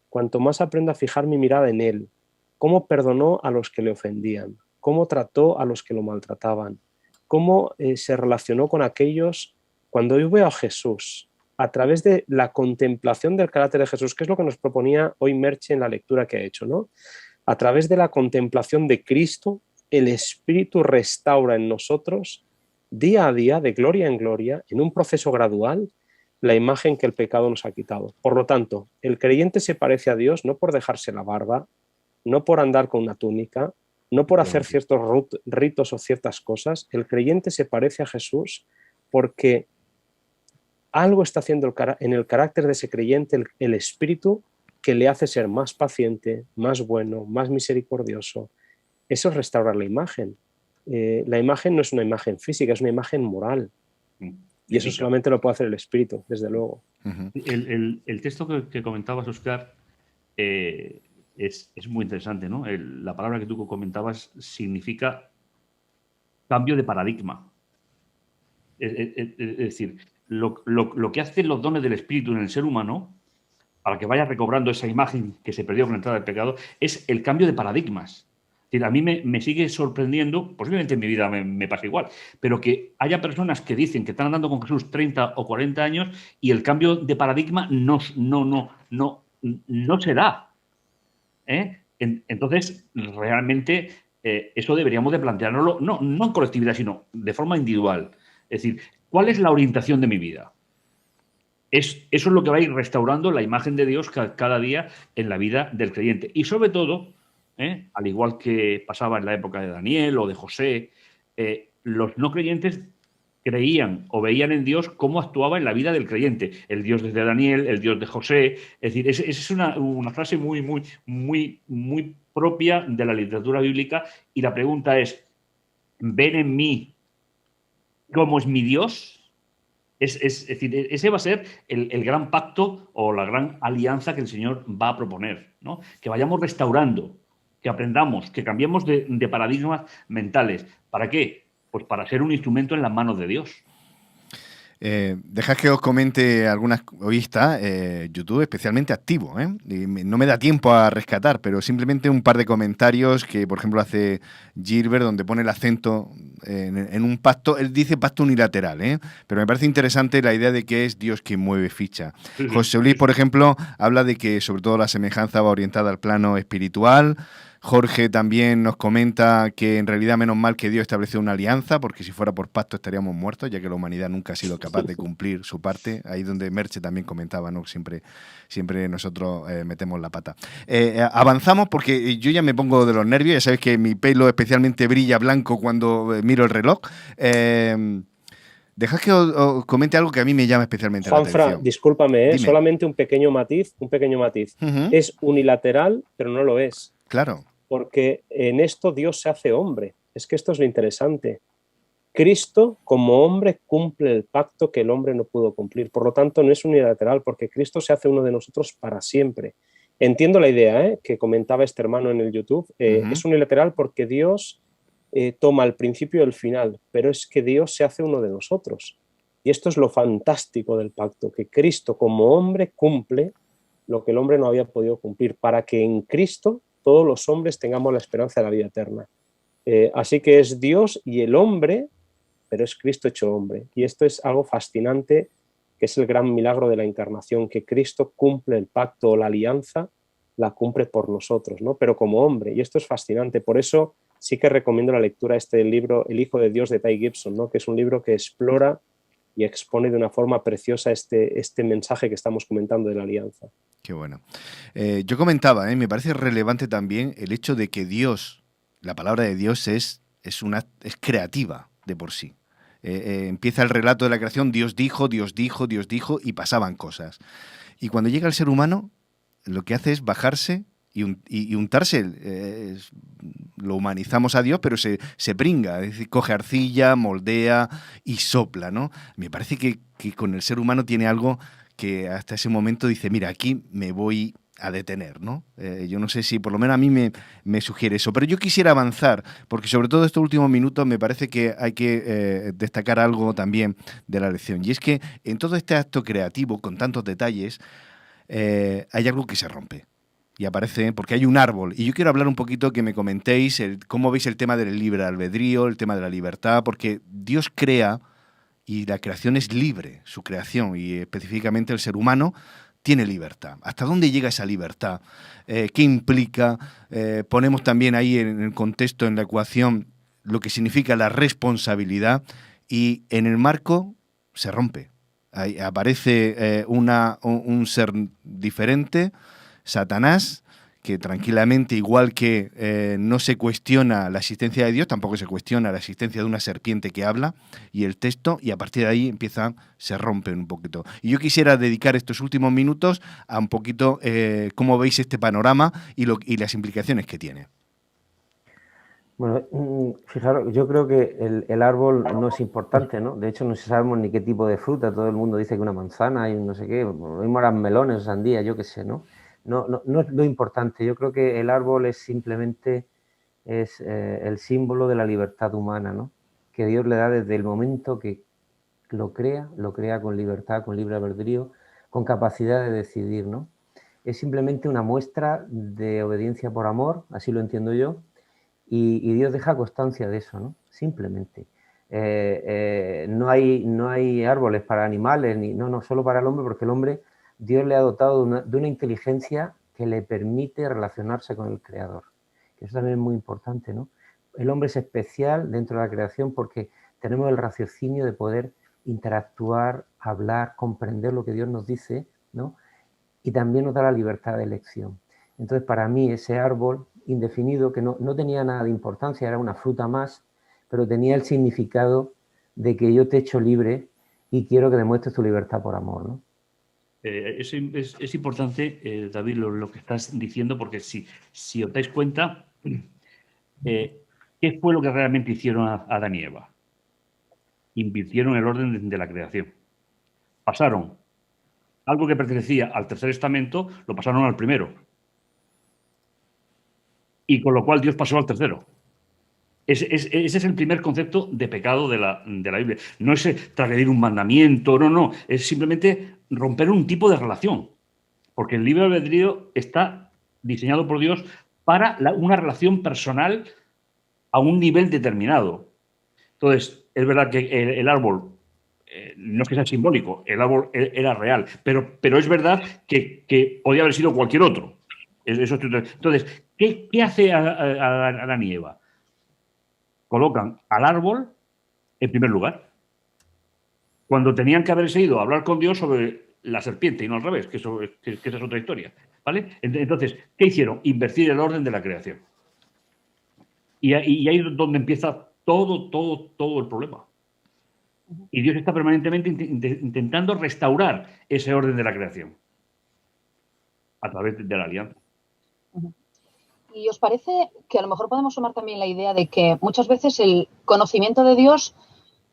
cuanto más aprendo a fijar mi mirada en Él, cómo perdonó a los que le ofendían, cómo trató a los que lo maltrataban, cómo se relacionó con aquellos. Cuando yo veo a Jesús a través de la contemplación del carácter de Jesús, que es lo que nos proponía hoy Merche en la lectura que ha hecho, ¿no? A través de la contemplación de Cristo, el Espíritu restaura en nosotros, día a día, de gloria en gloria, en un proceso gradual, la imagen que el pecado nos ha quitado. Por lo tanto, el creyente se parece a Dios no por dejarse la barba, no por andar con una túnica, no por hacer ciertos ritos o ciertas cosas. El creyente se parece a Jesús porque algo está haciendo en el carácter de ese creyente el Espíritu que le hace ser más paciente, más bueno, más misericordioso. Eso es restaurar la imagen. La imagen no es una imagen física, es una imagen moral. Y eso solamente lo puede hacer el Espíritu, desde luego.
El texto que comentabas, Óscar, es muy interesante, ¿no? La palabra que tú comentabas significa cambio de paradigma. Es decir, lo que hacen los dones del Espíritu en el ser humano, para que vaya recobrando esa imagen que se perdió con la entrada del pecado, es el cambio de paradigmas. Es decir, a mí me sigue sorprendiendo, posiblemente en mi vida me pasa igual, pero que haya personas que dicen que están andando con Jesús 30 o 40 años y el cambio de paradigma no se da. Entonces, realmente eso deberíamos de planteárnoslo, no en colectividad, sino de forma individual. Es decir, ¿cuál es la orientación de mi vida? Eso es lo que va a ir restaurando la imagen de Dios cada día en la vida del creyente. Y sobre todo, al igual que pasaba en la época de Daniel o de José, los no creyentes creían o veían en Dios cómo actuaba en la vida del creyente. El Dios de Daniel, el Dios de José. Es decir, esa es una frase muy propia de la literatura bíblica. Y la pregunta es, ¿ven en mí cómo es mi Dios? Es decir, ese va a ser el gran pacto o la gran alianza que el Señor va a proponer, ¿no? Que vayamos restaurando, que aprendamos, que cambiemos de paradigmas mentales. ¿Para qué? Pues para ser un instrumento en las manos de Dios.
Dejad que os comente algunas. Hoy está YouTube especialmente activo, y no me da tiempo a rescatar, pero simplemente un par de comentarios que, por ejemplo, hace Gilbert, donde pone el acento en un pacto. Él dice pacto unilateral, pero me parece interesante la idea de que es Dios quien mueve ficha. José Luis, por ejemplo, habla de que sobre todo la semejanza va orientada al plano espiritual. Jorge también nos comenta que en realidad menos mal que Dios estableció una alianza, porque si fuera por pacto estaríamos muertos, ya que la humanidad nunca ha sido capaz de cumplir su parte. Ahí donde Merche también comentaba, ¿no? Siempre nosotros metemos la pata. Avanzamos porque yo ya me pongo de los nervios, ya sabéis que mi pelo especialmente brilla blanco cuando miro el reloj. Dejad que os comente algo que a mí me llama especialmente la atención.
Juanfra, discúlpame, solamente un pequeño matiz. Es unilateral, pero no lo es.
Claro.
Porque en esto Dios se hace hombre. Es que esto es lo interesante. Cristo, como hombre, cumple el pacto que el hombre no pudo cumplir. Por lo tanto, no es unilateral, porque Cristo se hace uno de nosotros para siempre. Entiendo la idea que comentaba este hermano en el YouTube. Es unilateral porque Dios toma el principio y el final, pero es que Dios se hace uno de nosotros. Y esto es lo fantástico del pacto, que Cristo, como hombre, cumple lo que el hombre no había podido cumplir, para que en Cristo todos los hombres tengamos la esperanza de la vida eterna. Así que es Dios y el hombre, pero es Cristo hecho hombre. Y esto es algo fascinante, que es el gran milagro de la encarnación, que Cristo cumple el pacto o la alianza, la cumple por nosotros, ¿no? Pero como hombre. Y esto es fascinante. Por eso sí que recomiendo la lectura del libro El Hijo de Dios de Ty Gibson, ¿no? Que es un libro que explora y expone de una forma preciosa este mensaje que estamos comentando de la alianza.
Qué bueno. Yo comentaba, me parece relevante también el hecho de que Dios, la palabra de Dios es creativa de por sí. Empieza el relato de la creación, Dios dijo, y pasaban cosas. Y cuando llega el ser humano, lo que hace es bajarse y untarse. Lo humanizamos a Dios, pero se pringa, es decir, coge arcilla, moldea y sopla, ¿no? Me parece que con el ser humano tiene algo que hasta ese momento dice, mira, aquí me voy a detener, ¿no? Yo no sé si por lo menos a mí me sugiere eso, pero yo quisiera avanzar, porque sobre todo estos últimos minutos me parece que hay que destacar algo también de la lección, y es que en todo este acto creativo, con tantos detalles, hay algo que se rompe. Y aparece, porque hay un árbol. Y yo quiero hablar un poquito, que me comentéis cómo veis el tema del libre albedrío, el tema de la libertad, porque Dios crea y la creación es libre, su creación, y específicamente el ser humano tiene libertad. ¿Hasta dónde llega esa libertad? ¿Qué implica? Ponemos también ahí en el contexto, en la ecuación, lo que significa la responsabilidad, y en el marco se rompe. Ahí aparece un ser diferente, Satanás, que tranquilamente, igual que no se cuestiona la existencia de Dios, tampoco se cuestiona la existencia de una serpiente que habla, y el texto, y a partir de ahí se rompe un poquito. Y yo quisiera dedicar estos últimos minutos a un poquito cómo veis este panorama y las implicaciones que tiene.
Bueno, fijaros, yo creo que el árbol no es importante, ¿no? De hecho, no sabemos ni qué tipo de fruta. Todo el mundo dice que una manzana y un no sé qué, lo mismo eran melones o sandía, yo qué sé, ¿no? No es lo importante. Yo creo que el árbol es simplemente el símbolo de la libertad humana, ¿no? que Dios le da desde el momento que lo crea con libertad, con libre albedrío, con capacidad de decidir, ¿no? Es simplemente una muestra de obediencia por amor, así lo entiendo yo, y Dios deja constancia de eso, ¿no? Simplemente. No hay árboles para animales, no, solo para el hombre, porque el hombre, Dios le ha dotado de una inteligencia que le permite relacionarse con el Creador. Eso también es muy importante, ¿no? El hombre es especial dentro de la creación porque tenemos el raciocinio de poder interactuar, hablar, comprender lo que Dios nos dice, ¿no? Y también nos da la libertad de elección. Entonces, para mí, ese árbol indefinido, que no tenía nada de importancia, era una fruta más, pero tenía el significado de que yo te echo libre y quiero que demuestres tu libertad por amor, ¿no?
Es importante, David, lo que estás diciendo, porque si os dais cuenta, ¿qué fue lo que realmente hicieron a Adán y Eva? Invirtieron el orden de la creación. Pasaron algo que pertenecía al tercer estamento, lo pasaron al primero. Y con lo cual Dios pasó al tercero. Ese es el primer concepto de pecado de la Biblia. No es transgredir un mandamiento, no. Es simplemente romper un tipo de relación. Porque el libre albedrío está diseñado por Dios para una relación personal a un nivel determinado. Entonces, es verdad que el árbol, no es que sea simbólico, el árbol era real, pero es verdad que podía haber sido cualquier otro. Entonces, ¿qué hace Adán y Eva? Colocan al árbol en primer lugar, cuando tenían que haberse ido a hablar con Dios sobre la serpiente y no al revés, que esa es otra historia, ¿vale? Entonces, ¿qué hicieron? Invertir el orden de la creación. Y ahí es donde empieza todo el problema. Y Dios está permanentemente intentando restaurar ese orden de la creación a través de la alianza.
¿Y os parece que a lo mejor podemos sumar también la idea de que muchas veces el conocimiento de Dios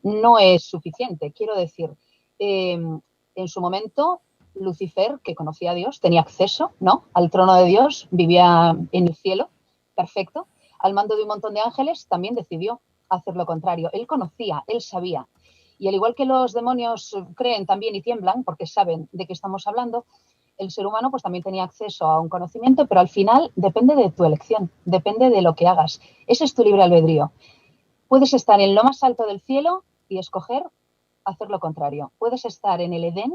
no es suficiente? Quiero decir, en su momento, Lucifer, que conocía a Dios, tenía acceso, ¿no?, al trono de Dios, vivía en el cielo, perfecto. Al mando de un montón de ángeles, también decidió hacer lo contrario. Él conocía, él sabía. Y al igual que los demonios creen también y tiemblan porque saben de qué estamos hablando, el ser humano pues también tenía acceso a un conocimiento, pero al final depende de tu elección, depende de lo que hagas. Ese es tu libre albedrío. Puedes estar en lo más alto del cielo y escoger hacer lo contrario. Puedes estar en el Edén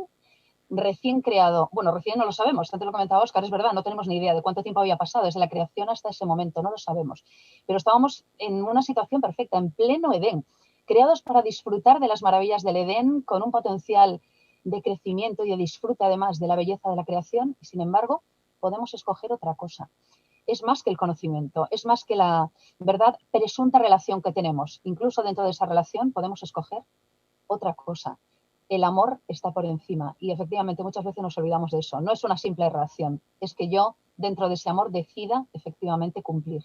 recién creado, bueno, recién no lo sabemos, antes lo comentaba Óscar, es verdad, no tenemos ni idea de cuánto tiempo había pasado desde la creación hasta ese momento, no lo sabemos, pero estábamos en una situación perfecta, en pleno Edén, creados para disfrutar de las maravillas del Edén, con un potencial de crecimiento y de disfrute además de la belleza de la creación, y sin embargo podemos escoger otra cosa. Es más que el conocimiento, es más que la verdad presunta relación que tenemos. Incluso dentro de esa relación podemos escoger otra cosa. El amor está por encima y efectivamente muchas veces nos olvidamos de eso. No es una simple relación, es que yo dentro de ese amor decida efectivamente cumplir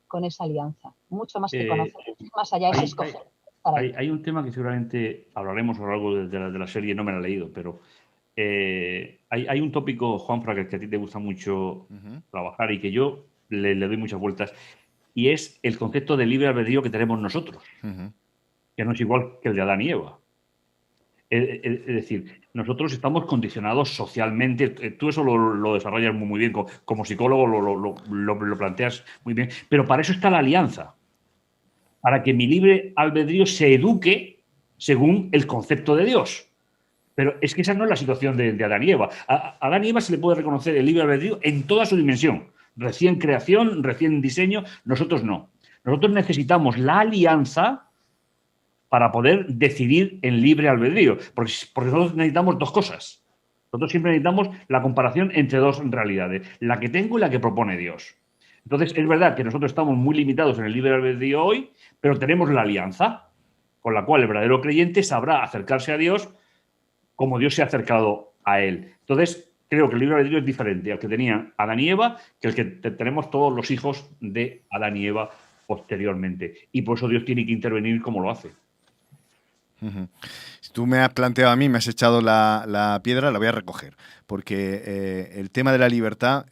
con esa alianza. Mucho más que conocer, más allá es escoger.
Hay un tema que seguramente hablaremos a lo largo de la serie, no me la he leído, pero hay un tópico, Juanfra, que a ti te gusta mucho trabajar y que yo le doy muchas vueltas, y es el concepto de libre albedrío que tenemos nosotros, que no es igual que el de Adán y Eva. Es decir, nosotros estamos condicionados socialmente. Tú eso lo desarrollas muy bien, como psicólogo lo planteas muy bien, pero para eso está la alianza, para que mi libre albedrío se eduque según el concepto de Dios. Pero es que esa no es la situación de Adán y Eva. A Adán y Eva se le puede reconocer el libre albedrío en toda su dimensión. Recién creación, recién diseño, nosotros no. Nosotros necesitamos la alianza para poder decidir en libre albedrío. Porque nosotros necesitamos dos cosas. Nosotros siempre necesitamos la comparación entre dos realidades, la que tengo y la que propone Dios. Entonces, es verdad que nosotros estamos muy limitados en el libre albedrío hoy, pero tenemos la alianza, con la cual el verdadero creyente sabrá acercarse a Dios como Dios se ha acercado a él. Entonces, creo que el libre albedrío es diferente al que tenían Adán y Eva, que el que tenemos todos los hijos de Adán y Eva posteriormente. Y por eso Dios tiene que intervenir como lo hace.
Si tú me has planteado a mí, me has echado la piedra, la voy a recoger. Porque el tema de la libertad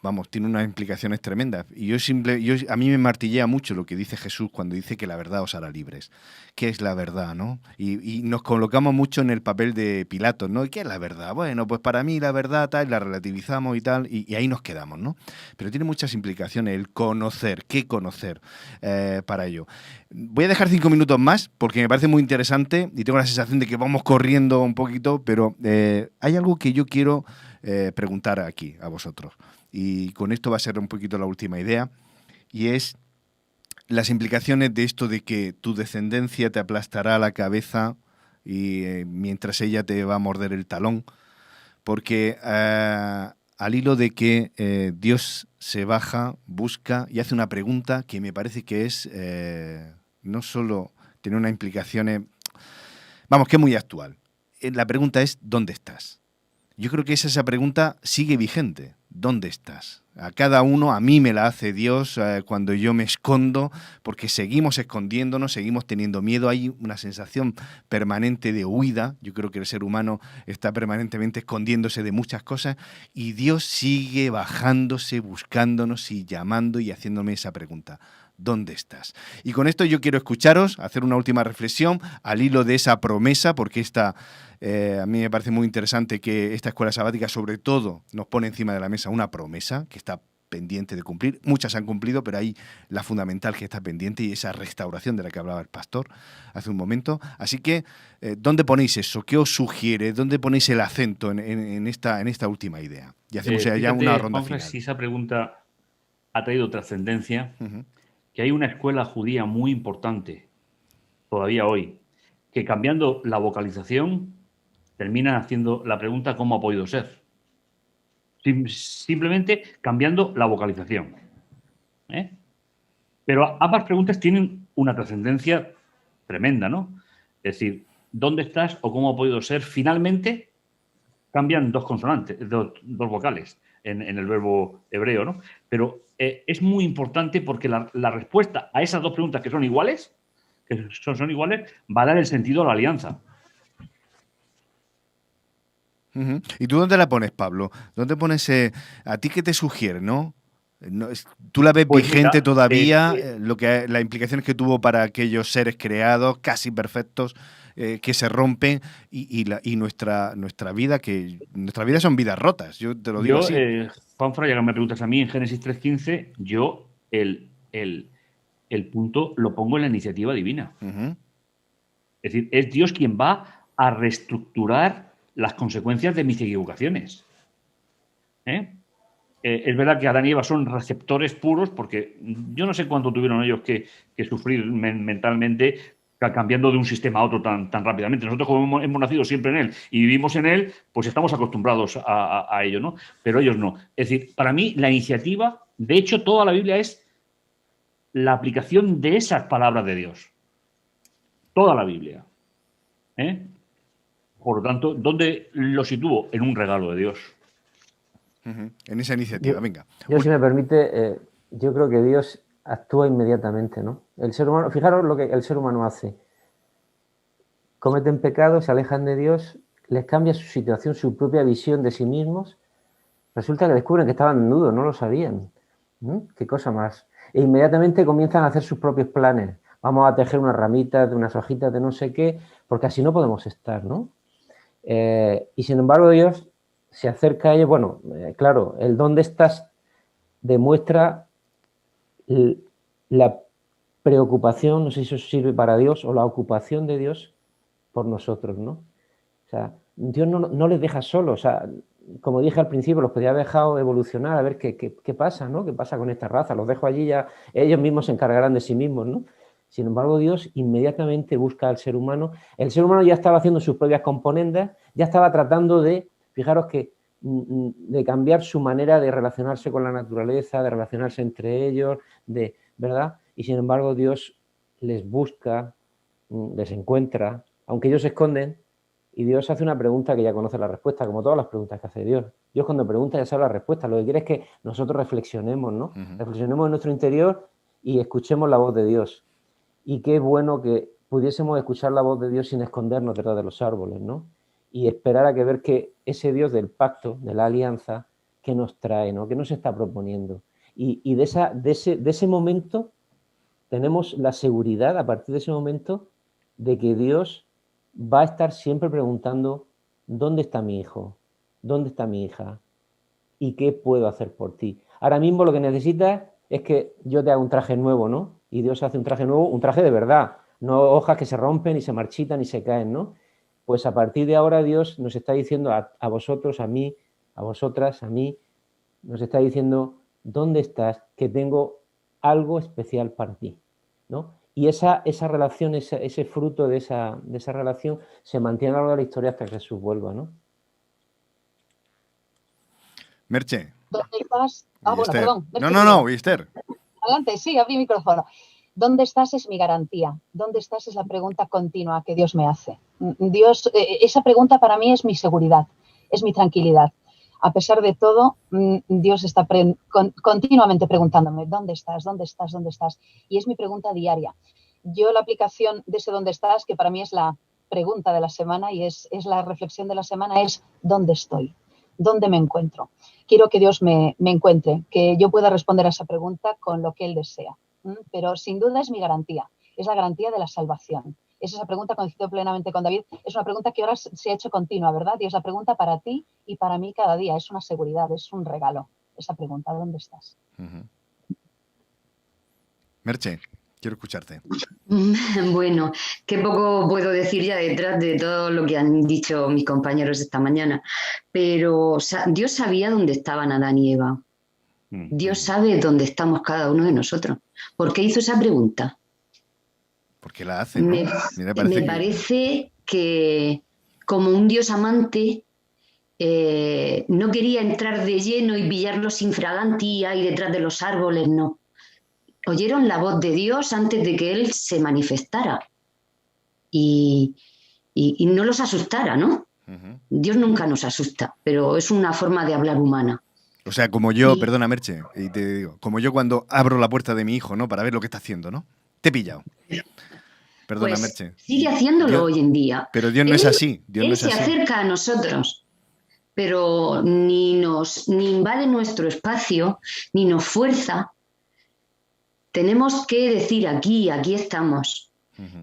vamos, tiene unas implicaciones tremendas. Y a mí me martillea mucho lo que dice Jesús cuando dice que la verdad os hará libres. ¿Qué es la verdad, no? Y nos colocamos mucho en el papel de Pilato, ¿no? ¿Y qué es la verdad? Bueno, pues para mí la verdad tal, la relativizamos y tal, y ahí nos quedamos, ¿no? Pero tiene muchas implicaciones el conocer, ¿qué conocer para ello? Voy a dejar 5 minutos más porque me parece muy interesante y tengo la sensación de que vamos corriendo un poquito, pero hay algo que yo quiero preguntar aquí a vosotros. Y con esto va a ser un poquito la última idea, y es las implicaciones de esto de que tu descendencia te aplastará la cabeza y mientras ella te va a morder el talón, porque al hilo de que Dios se baja, busca y hace una pregunta que me parece que es no solo tiene unas implicaciones, vamos, que es muy actual. La pregunta es ¿dónde estás? Yo creo que esa pregunta sigue vigente. ¿Dónde estás? A cada uno, a mí me la hace Dios cuando yo me escondo, porque seguimos escondiéndonos, seguimos teniendo miedo, hay una sensación permanente de huida. Yo creo que el ser humano está permanentemente escondiéndose de muchas cosas y Dios sigue bajándose, buscándonos y llamando y haciéndome esa pregunta. ¿Dónde estás? Y con esto yo quiero escucharos, hacer una última reflexión al hilo de esa promesa, porque a mí me parece muy interesante que esta escuela sabática sobre todo nos pone encima de la mesa una promesa que está pendiente de cumplir. Muchas se han cumplido, pero hay la fundamental que está pendiente y esa restauración de la que hablaba el pastor hace un momento. Así que, ¿dónde ponéis eso? ¿Qué os sugiere? ¿Dónde ponéis el acento en esta última idea? Y hacemos ya una ronda final.
Si esa pregunta ha traído trascendencia, que hay una escuela judía muy importante todavía hoy, que cambiando la vocalización terminan haciendo la pregunta ¿cómo ha podido ser? Simplemente cambiando la vocalización. Pero ambas preguntas tienen una trascendencia tremenda, ¿no? Es decir, ¿dónde estás o cómo ha podido ser? Finalmente cambian dos consonantes, dos vocales en el verbo hebreo, ¿no? Pero es muy importante porque la respuesta a esas dos preguntas que son iguales, son iguales, va a dar el sentido a la alianza.
¿Y tú dónde la pones, Pablo? ¿Dónde pones a ti qué te sugiere, no? ¿Tú la ves vigente todavía? Las implicaciones que tuvo para aquellos seres creados, casi perfectos, que se rompen y nuestra vida, que nuestra vida son vidas rotas. Yo te lo digo así.
Juanfra, ya que me preguntas a mí, en Génesis 3.15, yo el punto lo pongo en la iniciativa divina. Es decir, es Dios quien va a reestructurar las consecuencias de mis equivocaciones. Es verdad que Adán y Eva son receptores puros porque yo no sé cuánto tuvieron ellos que sufrir mentalmente cambiando de un sistema a otro tan rápidamente. Nosotros, como hemos nacido siempre en él y vivimos en él, pues estamos acostumbrados a ello, ¿no? Pero ellos no. Es decir, para mí la iniciativa, de hecho, toda la Biblia es la aplicación de esas palabras de Dios. Toda la Biblia. Por lo tanto, ¿dónde lo sitúo? En un regalo de Dios.
En esa iniciativa, venga.
Yo, si me permite, yo creo que Dios actúa inmediatamente, ¿no? El ser humano, fijaros lo que el ser humano hace. Cometen pecados, se alejan de Dios, les cambia su situación, su propia visión de sí mismos. Resulta que descubren que estaban desnudos, no lo sabían. Qué cosa más. E inmediatamente comienzan a hacer sus propios planes. Vamos a tejer unas ramitas, de unas hojitas de no sé qué, porque así no podemos estar, ¿no? Y sin embargo Dios se acerca a ellos. Bueno, claro, el dónde estás demuestra la preocupación, no sé si eso sirve para Dios, o la ocupación de Dios por nosotros, ¿no? O sea, Dios no les deja solos. O sea, como dije al principio, los podía haber dejado evolucionar, a ver qué pasa, ¿no? ¿Qué pasa con esta raza? Los dejo allí, ya ellos mismos se encargarán de sí mismos, ¿no? Sin embargo, Dios inmediatamente busca al ser humano. El ser humano ya estaba haciendo sus propias componendas, ya estaba tratando de, fijaros que, de cambiar su manera de relacionarse con la naturaleza, de relacionarse entre ellos, ¿verdad? Y sin embargo, Dios les busca, les encuentra, aunque ellos se esconden, y Dios hace una pregunta que ya conoce la respuesta, como todas las preguntas que hace Dios. Dios, cuando pregunta, ya sabe la respuesta. Lo que quiere es que nosotros reflexionemos, ¿no? Reflexionemos en nuestro interior y escuchemos la voz de Dios. Y qué bueno que pudiésemos escuchar la voz de Dios sin escondernos detrás de los árboles, ¿no? Y esperar a ver que ese Dios del pacto, de la alianza, nos trae, ¿no? ¿Qué nos está proponiendo? Y de ese momento tenemos la seguridad, a partir de ese momento, de que Dios va a estar siempre preguntando, ¿dónde está mi hijo? ¿Dónde está mi hija? ¿Y qué puedo hacer por ti? Ahora mismo lo que necesitas es que yo te haga un traje nuevo, ¿no? Y Dios hace un traje nuevo, un traje de verdad, no hojas que se rompen y se marchitan y se caen, ¿no? Pues a partir de ahora Dios nos está diciendo a vosotros, a mí, a vosotras, a mí, nos está diciendo, ¿dónde estás? Que tengo algo especial para ti, ¿no? Y esa relación, ese fruto de esa relación se mantiene a lo largo de la historia hasta que Jesús vuelva, ¿no?
Merche.
¿Dónde estás? Bueno,
Esther.
perdón.
No, Esther.
Adelante, sí, abrí el micrófono. ¿Dónde estás? Es mi garantía. ¿Dónde estás? Es la pregunta continua que Dios me hace. Dios, esa pregunta para mí es mi seguridad, es mi tranquilidad. A pesar de todo, Dios está continuamente preguntándome, ¿dónde estás? ¿Dónde estás? ¿Dónde estás? Y es mi pregunta diaria. Yo la aplicación de ese ¿dónde estás?, que para mí es la pregunta de la semana y es la reflexión de la semana, es ¿dónde estoy? ¿Dónde me encuentro? Quiero que Dios me encuentre, que yo pueda responder a esa pregunta con lo que Él desea. Pero sin duda es mi garantía, es la garantía de la salvación. Es esa pregunta, coincido plenamente con David, es una pregunta que ahora se ha hecho continua, ¿verdad? Y es la pregunta para ti y para mí cada día, es una seguridad, es un regalo, esa pregunta, ¿dónde estás?
Merche, quiero escucharte.
Bueno, qué poco puedo decir ya detrás de todo lo que han dicho mis compañeros esta mañana, pero Dios sabía dónde estaban Adán y Eva. Dios sabe dónde estamos cada uno de nosotros. ¿Por qué hizo esa pregunta?
Porque la hace, ¿no?
Me parece que como un Dios amante no quería entrar de lleno y pillarlos infraganti ahí detrás de los árboles, no. Oyeron la voz de Dios antes de que Él se manifestara y no los asustara, ¿no? Dios nunca nos asusta, pero es una forma de hablar humana.
O sea, como yo, perdona Merche, y te digo, como yo cuando abro la puerta de mi hijo, ¿no? Para ver lo que está haciendo, ¿no? Te he pillado. Perdona,
pues
Merche.
Sigue haciéndolo hoy en día.
Pero Dios no es así.
Él se acerca a nosotros, pero ni invade nuestro espacio, ni nos fuerza. Tenemos que decir aquí estamos.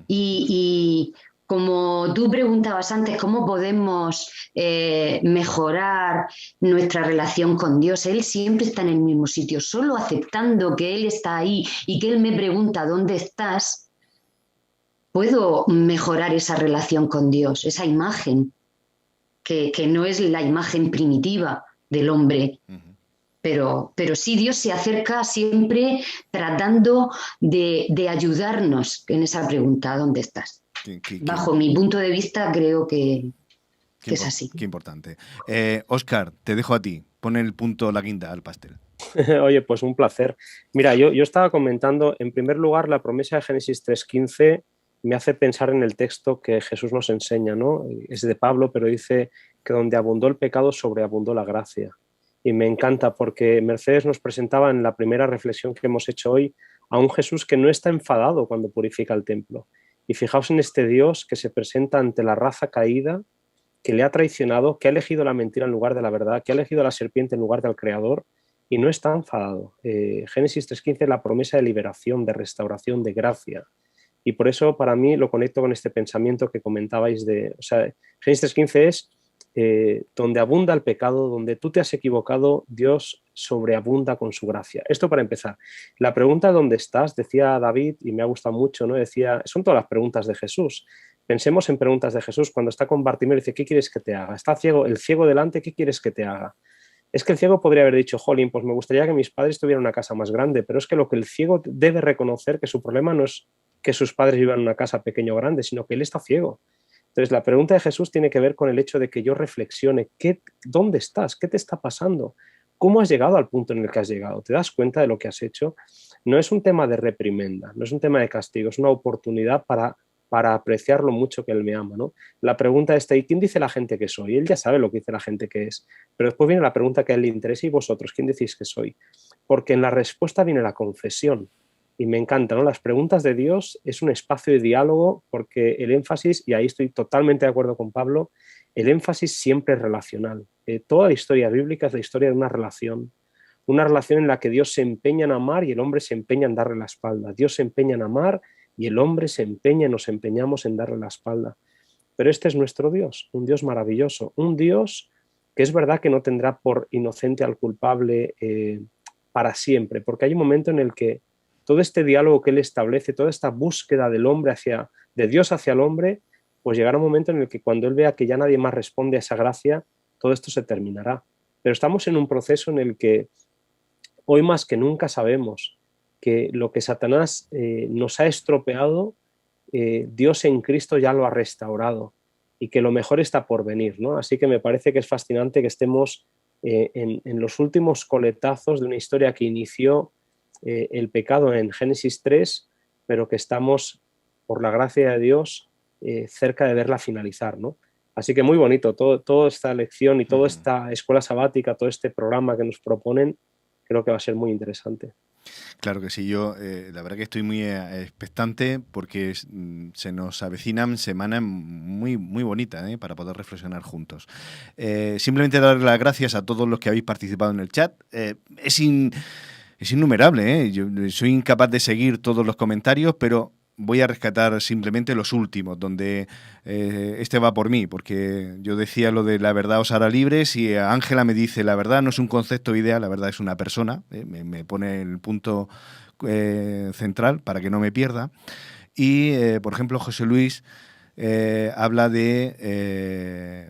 Y como tú preguntabas antes, ¿cómo podemos mejorar nuestra relación con Dios? Él siempre está en el mismo sitio. Solo aceptando que Él está ahí y que Él me pregunta ¿dónde estás?, puedo mejorar esa relación con Dios, esa imagen, que no es la imagen primitiva del hombre. Pero sí, Dios se acerca siempre tratando de ayudarnos en esa pregunta, ¿dónde estás? Bajo mi punto de vista, creo que es así.
Qué importante. Óscar, te dejo a ti. Pon el punto, la guinda al pastel.
Oye, pues un placer. Mira, yo estaba comentando, en primer lugar, la promesa de Génesis 3:15 me hace pensar en el texto que Jesús nos enseña, ¿no? Es de Pablo, pero dice que donde abundó el pecado, sobreabundó la gracia. Y me encanta porque Mercedes nos presentaba en la primera reflexión que hemos hecho hoy a un Jesús que no está enfadado cuando purifica el templo. Y fijaos en este Dios que se presenta ante la raza caída, que le ha traicionado, que ha elegido la mentira en lugar de la verdad, que ha elegido a la serpiente en lugar del Creador y no está enfadado. Génesis 3:15 es la promesa de liberación, de restauración, de gracia. Y por eso para mí lo conecto con este pensamiento que comentabais o sea, Génesis 3:15 es donde abunda el pecado, donde tú te has equivocado, Dios sobreabunda con su gracia. Esto para empezar. La pregunta ¿dónde estás? Decía David, y me ha gustado mucho, ¿no? Decía, son todas las preguntas de Jesús. Pensemos en preguntas de Jesús. Cuando está con Bartimeo dice, ¿qué quieres que te haga? Está ciego, el ciego delante, ¿qué quieres que te haga? Es que el ciego podría haber dicho, jolín, pues me gustaría que mis padres tuvieran una casa más grande, pero es que lo que el ciego debe reconocer, que su problema no es que sus padres vivan en una casa pequeña o grande, sino que él está ciego. Entonces, la pregunta de Jesús tiene que ver con el hecho de que yo reflexione, ¿dónde estás? ¿Qué te está pasando? ¿Cómo has llegado al punto en el que has llegado? ¿Te das cuenta de lo que has hecho? No es un tema de reprimenda, no es un tema de castigo, es una oportunidad para apreciar lo mucho que Él me ama, ¿no? La pregunta está, ¿y quién dice la gente que soy? Él ya sabe lo que dice la gente que es, pero después viene la pregunta que a Él le interesa, ¿y vosotros quién decís que soy? Porque en la respuesta viene la confesión. Y me encanta, ¿no? Las preguntas de Dios es un espacio de diálogo porque el énfasis, y ahí estoy totalmente de acuerdo con Pablo, el énfasis siempre es relacional. Toda la historia bíblica es la historia de una relación en la que Dios se empeña en amar y el hombre se empeña en darle la espalda. Dios se empeña en amar y el hombre se empeña y nos empeñamos en darle la espalda. Pero este es nuestro Dios, un Dios maravilloso, un Dios que es verdad que no tendrá por inocente al culpable para siempre, porque hay un momento en el que todo este diálogo que Él establece, toda esta búsqueda del hombre de Dios hacia el hombre, pues llegará un momento en el que cuando Él vea que ya nadie más responde a esa gracia, todo esto se terminará. Pero estamos en un proceso en el que hoy más que nunca sabemos que lo que Satanás nos ha estropeado, Dios en Cristo ya lo ha restaurado y que lo mejor está por venir, ¿no? Así que me parece que es fascinante que estemos en los últimos coletazos de una historia que inició el pecado en Génesis 3, pero que estamos, por la gracia de Dios, cerca de verla finalizar, ¿no? Así que muy bonito, toda esta lección y toda esta escuela sabática, todo este programa que nos proponen, creo que va a ser muy interesante.
Claro que sí, yo la verdad que estoy muy expectante porque se nos avecinan semanas muy, muy bonitas para poder reflexionar juntos. Simplemente dar las gracias a todos los que habéis participado en el chat. Es innumerable, yo soy incapaz de seguir todos los comentarios, pero voy a rescatar simplemente los últimos, donde este va por mí, porque yo decía lo de la verdad os hará libres y Ángela me dice, la verdad no es un concepto ideal, la verdad es una persona, me pone el punto central para que no me pierda. Y, por ejemplo, José Luis habla de,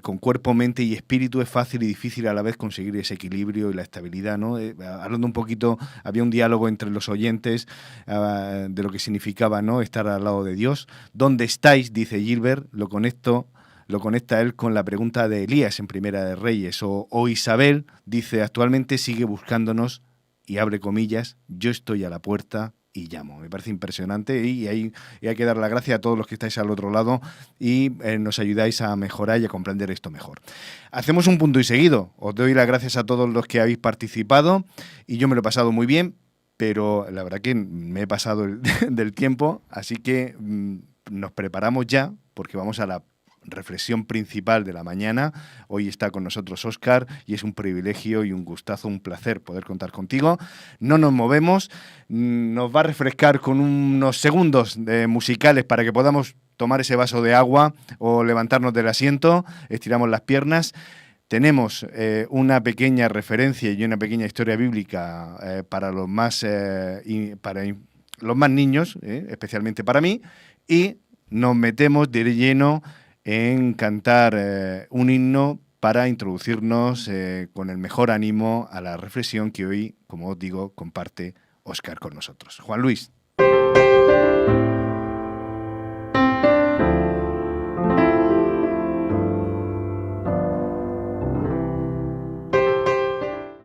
con cuerpo, mente y espíritu es fácil y difícil a la vez conseguir ese equilibrio y la estabilidad, ¿no? Hablando un poquito, había un diálogo entre los oyentes de lo que significaba, ¿no?, estar al lado de Dios. ¿Dónde estáis?, dice Gilbert, lo conecta él con la pregunta de Elías en Primera de Reyes. O Isabel dice, actualmente sigue buscándonos y abre comillas, yo estoy a la puerta y llamo. Me parece impresionante y hay que dar las gracias a todos los que estáis al otro lado y nos ayudáis a mejorar y a comprender esto mejor. Hacemos un punto y seguido. Os doy las gracias a todos los que habéis participado y yo me lo he pasado muy bien, pero la verdad que me he pasado del tiempo, así que nos preparamos ya porque vamos a la reflexión principal de la mañana. Hoy está con nosotros Óscar y es un privilegio y un gustazo, un placer poder contar contigo. No nos movemos, nos va a refrescar con unos segundos musicales para que podamos tomar ese vaso de agua o levantarnos del asiento, estiramos las piernas. Tenemos una pequeña referencia y una pequeña historia bíblica para los más niños, especialmente para mí, y nos metemos de lleno en cantar un himno para introducirnos con el mejor ánimo a la reflexión que hoy, como os digo, comparte Óscar con nosotros. Juan Luis.